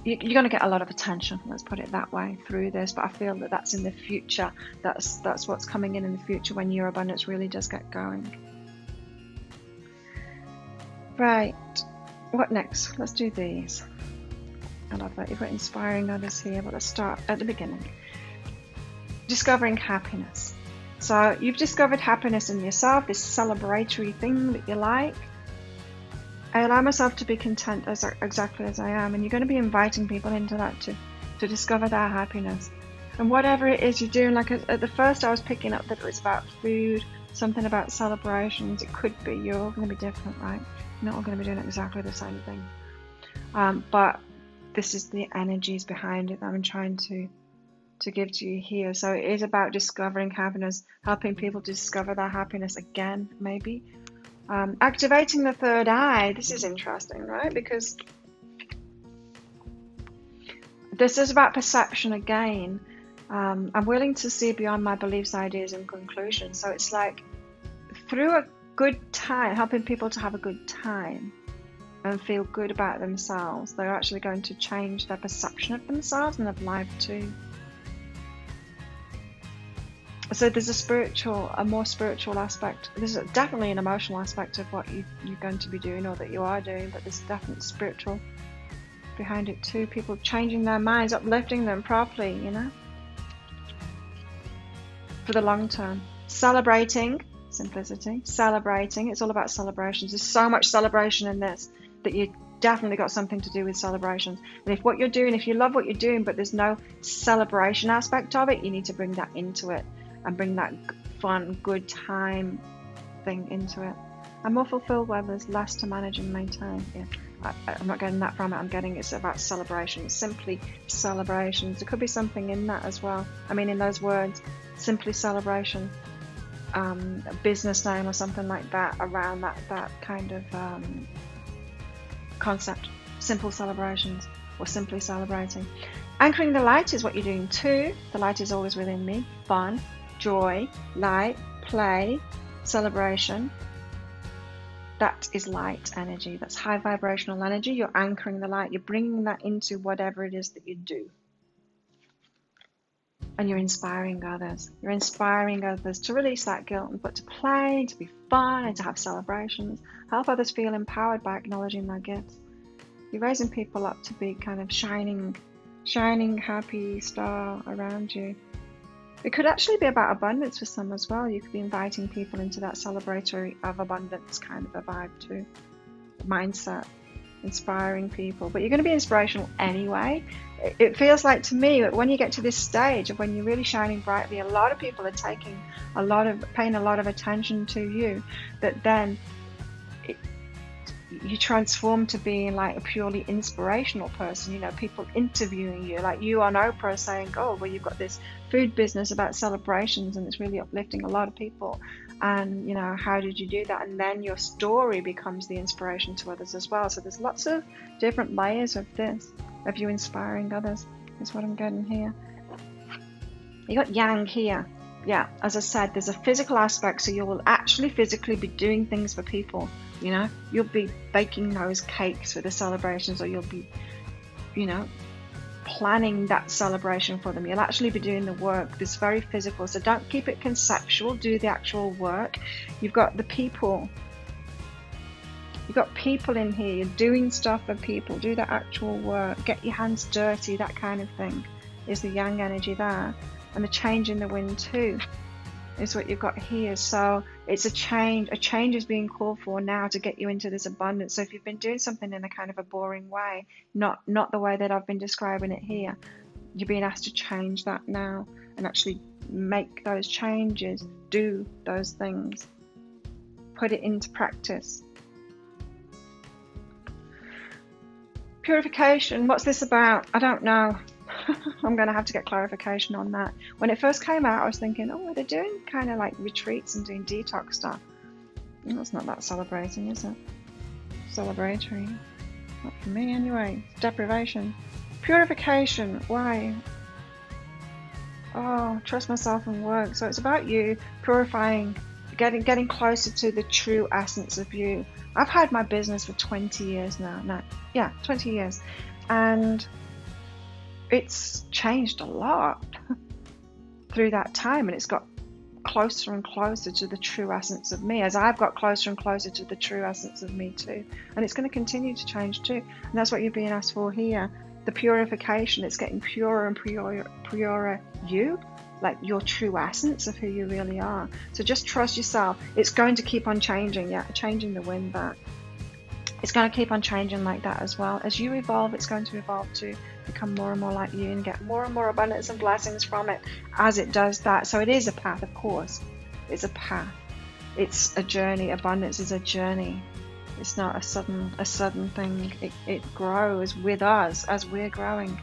you're going to get a lot of attention, let's put it that way, through this. But I feel that that's in the future. That's what's coming in the future when your abundance really does get going. Right, what next? Let's do these. I love that. You've got inspiring others here, but let's start at the beginning. Discovering happiness. So you've discovered happiness in yourself, this celebratory thing that you like. I allow myself to be content exactly as I am, and you're going to be inviting people into that to discover their happiness. And whatever it is you're doing, like at the first I was picking up that it was about food, something about celebrations. It could be. You're all going to be different, right? You're not all going to be doing exactly the same thing. But this is the energies behind it that I'm trying to give to you here. So it is about discovering happiness, helping people to discover their happiness again, maybe, Activating the third eye. This is interesting, right? Because this is about perception again. I'm willing to see beyond my beliefs, ideas, and conclusions. So it's like through a good time, helping people to have a good time and feel good about themselves, they're actually going to change their perception of themselves and of life too. So there's a more spiritual aspect. There's definitely an emotional aspect of what you're going to be doing or that you are doing, but there's definitely spiritual behind it too. People changing their minds, uplifting them properly, you know, for the long term. Celebrating, simplicity, celebrating. It's all about celebrations. There's so much celebration in this that you definitely got something to do with celebrations. And if what you're doing, if you love what you're doing, but there's no celebration aspect of it, you need to bring that into it and bring that fun, good time thing into it. I'm more fulfilled where there's less to manage and maintain. Yeah, I'm not getting that from it. I'm getting it's about celebrations, simply celebrations. There could be something in that as well. I mean, in those words, simply celebration, a business name or something like that around that kind of concept. Simple celebrations or simply celebrating. Anchoring the light is what you're doing too. The light is always within me. Fun, joy, light, play, celebration. That is light energy. That's high vibrational energy. You're anchoring the light. You're bringing that into whatever it is that you do. And you're inspiring others. You're inspiring others to release that guilt and put to play, to be fun, and to have celebrations. Help others feel empowered by acknowledging their gifts. You're raising people up to be kind of shining, happy star around you. It could actually be about abundance for some as well. You could be inviting people into that celebratory of abundance kind of a vibe too. Mindset, inspiring people. But you're going to be inspirational anyway. It feels like to me that when you get to this stage of when you're really shining brightly, a lot of people are paying a lot of attention to you, that then you transform to being like a purely inspirational person. You know, people interviewing you, like you on Oprah saying, oh, well, you've got this food business about celebrations and it's really uplifting a lot of people. And, you know, how did you do that? And then your story becomes the inspiration to others as well. So there's lots of different layers of this, of you inspiring others, is what I'm getting here. You got yang here. Yeah, as I said, there's a physical aspect. So you will actually physically be doing things for people. You know, you'll be baking those cakes for the celebrations, or you'll be, you know, planning that celebration for them. You'll actually be doing the work. This very physical. So don't keep it conceptual. Do the actual work. You've got the people. You've got people in here. You're doing stuff for people. Do the actual work. Get your hands dirty. That kind of thing is the yang energy there. And the change in the wind too is what you've got here. So it's a change is being called for now to get you into this abundance. So if you've been doing something in a kind of a boring way, not the way that I've been describing it here, you're being asked to change that now and actually make those changes, do those things, put it into practice. Purification, what's this about? I don't know. I'm going to have to get clarification on that. When it first came out, I was thinking, oh, they're doing kind of like retreats and doing detox stuff. Well, it's not that celebrating, is it? Celebratory. Not for me anyway. It's deprivation. Purification. Why? Oh, trust myself and work. So it's about you purifying, getting closer to the true essence of you. I've had my business for 20 years now. 20 years. And it's changed a lot through that time, and it's got closer and closer to the true essence of me, as I've got closer and closer to the true essence of me too. And it's going to continue to change too. And that's what you're being asked for here. The purification, it's getting purer and purer you, like your true essence of who you really are. So just trust yourself. It's going to keep on changing, changing the wind back. It's going to keep on changing like that as well. As you evolve, it's going to evolve to become more and more like you and get more and more abundance and blessings from it as it does that. So it is a path, of course. It's a path. It's a journey. Abundance is a journey. It's not a sudden thing. It grows with us as we're growing.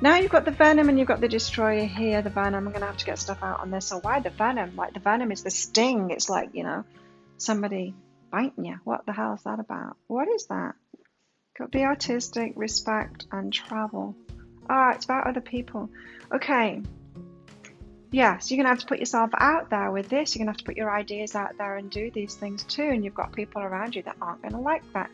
Now you've got the venom and you've got the destroyer here. The venom, I'm going to have to get stuff out on this. So why the venom? Like the venom is the sting. It's like, you know, somebody spanking you. What the hell is that about? What is that? Could be artistic, respect, and travel. It's about other people. Okay. Yes, you're going to have to put yourself out there with this. You're going to have to put your ideas out there and do these things too. And you've got people around you that aren't going to like that.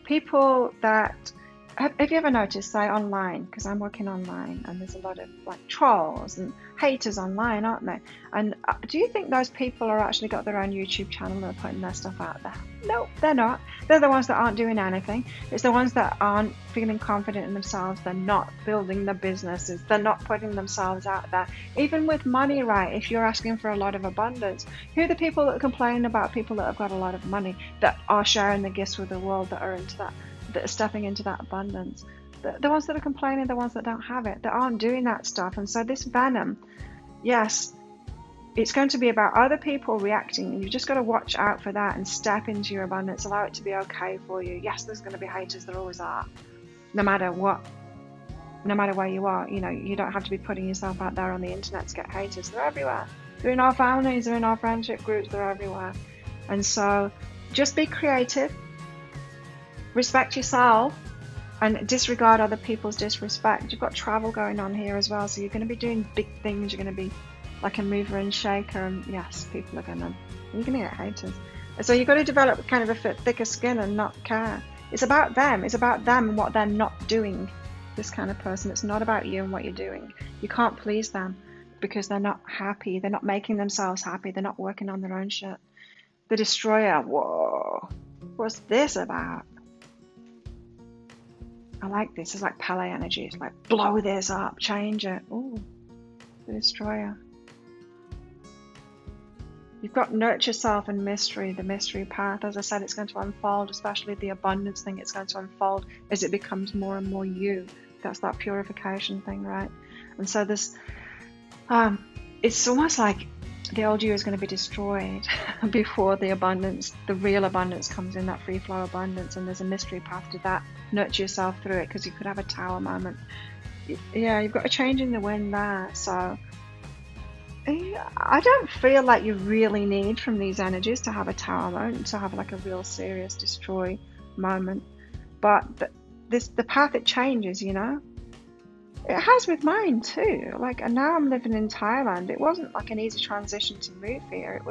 People that... Have you ever noticed, say, online, because I'm working online, and there's a lot of like trolls and haters online, aren't there? And do you think those people are actually got their own YouTube channel and are putting their stuff out there? No, they're not. They're the ones that aren't doing anything. It's the ones that aren't feeling confident in themselves. They're not building their businesses. They're not putting themselves out there. Even with money, right? If you're asking for a lot of abundance, who are the people that complain about people that have got a lot of money, that are sharing the gifts with the world, that are into that are stepping into that abundance? The ones that are complaining, the ones that don't have it, that aren't doing that stuff. And so this venom, yes, it's going to be about other people reacting, and you've just got to watch out for that and step into your abundance. Allow it to be okay for you. Yes, there's going to be haters. There always are, no matter what, no matter where you are. You don't have to be putting yourself out there on the internet to get haters. They're everywhere. They're in our families, they're in our friendship groups, they're everywhere. And so just be creative. Respect yourself and disregard other people's disrespect. You've got travel going on here as well, so you're going to be doing big things. You're going to be like a mover and shaker, and yes, you're going to get haters. So you've got to develop kind of a thicker skin and not care. It's about them. It's about them and what they're not doing. This kind of person. It's not about you and what you're doing. You can't please them because they're not happy. They're not making themselves happy. They're not working on their own shit. The destroyer. Whoa. What's this about? I like this. It's like Pele energy. It's like, blow this up, change it. Ooh, the destroyer. You've got nurture self and mystery, the mystery path. As I said, it's going to unfold, especially the abundance thing. It's going to unfold as it becomes more and more you. That's that purification thing, right? And so this, it's almost like the old you is going to be destroyed before the abundance, the real abundance comes in, that free flow abundance. And there's a mystery path to that. Nurture yourself through it, because you could have a tower moment. Yeah, you've got a change in the wind there. So I don't feel like you really need from these energies to have a tower moment, to have like a real serious destroy moment. But the path, it changes, It has with mine too. And now I'm living in Thailand. It wasn't like an easy transition to move here.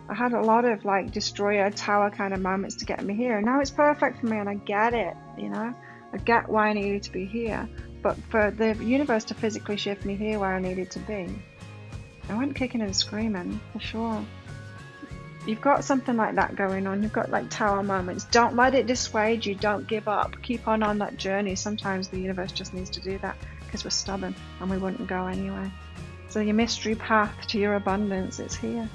I had a lot of destroyer tower kind of moments to get me here. And now it's perfect for me, and I get it, I get why I needed to be here. But for the universe to physically shift me here where I needed to be, I went kicking and screaming, for sure. You've got something like that going on. You've got tower moments. Don't let it dissuade you. Don't give up. Keep on that journey. Sometimes the universe just needs to do that because we're stubborn and we wouldn't go anyway. So your mystery path to your abundance, it's here.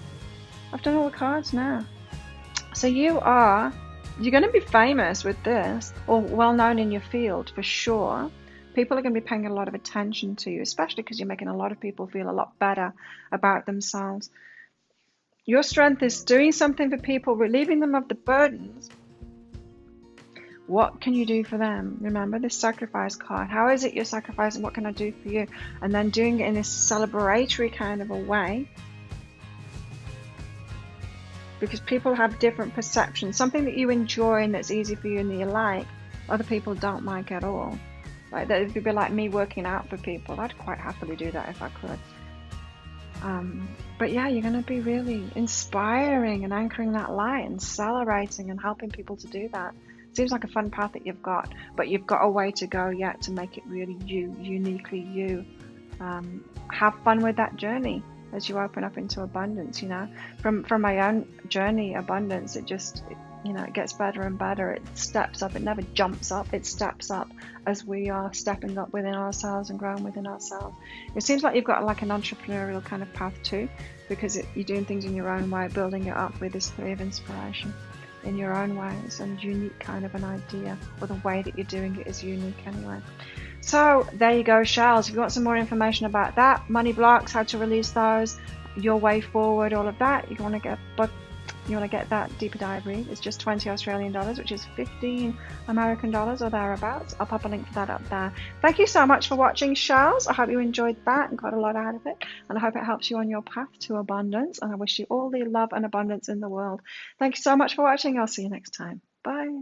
I've done all the cards now. So you're going to be famous with this, or well known in your field for sure. People are going to be paying a lot of attention to you, especially because you're making a lot of people feel a lot better about themselves. Your strength is doing something for people, relieving them of the burdens. What can you do for them? Remember this sacrifice card. How is it you're sacrificing? What can I do for you? And then doing it in this celebratory kind of a way. Because people have different perceptions. Something that you enjoy and that's easy for you and that you like, other people don't like at all. That would be like me working out for people. I'd quite happily do that if I could. But yeah, you're going to be really inspiring and anchoring that light and celebrating and helping people to do that. Seems like a fun path that you've got, but you've got a way to go yet to make it really you, uniquely you. Have fun with that journey as you open up into abundance. From my own journey, abundance, it just, it gets better and better. It steps up. It never jumps up. It steps up as we are stepping up within ourselves and growing within ourselves. It seems like you've got an entrepreneurial kind of path too, because you're doing things in your own way, building it up with this three of inspiration in your own way. It's a unique kind of an idea, or the way that you're doing it is unique anyway. So there you go, shells. If you want some more information about that, money blocks, how to release those, your way forward, all of that, you want to get you want to get that deeper dive read, it's just 20 Australian dollars, which is 15 American dollars or thereabouts. I'll pop a link for that up there. Thank you so much for watching, Charles. I hope you enjoyed that and got a lot out of it. And I hope it helps you on your path to abundance. And I wish you all the love and abundance in the world. Thank you so much for watching. I'll see you next time. Bye.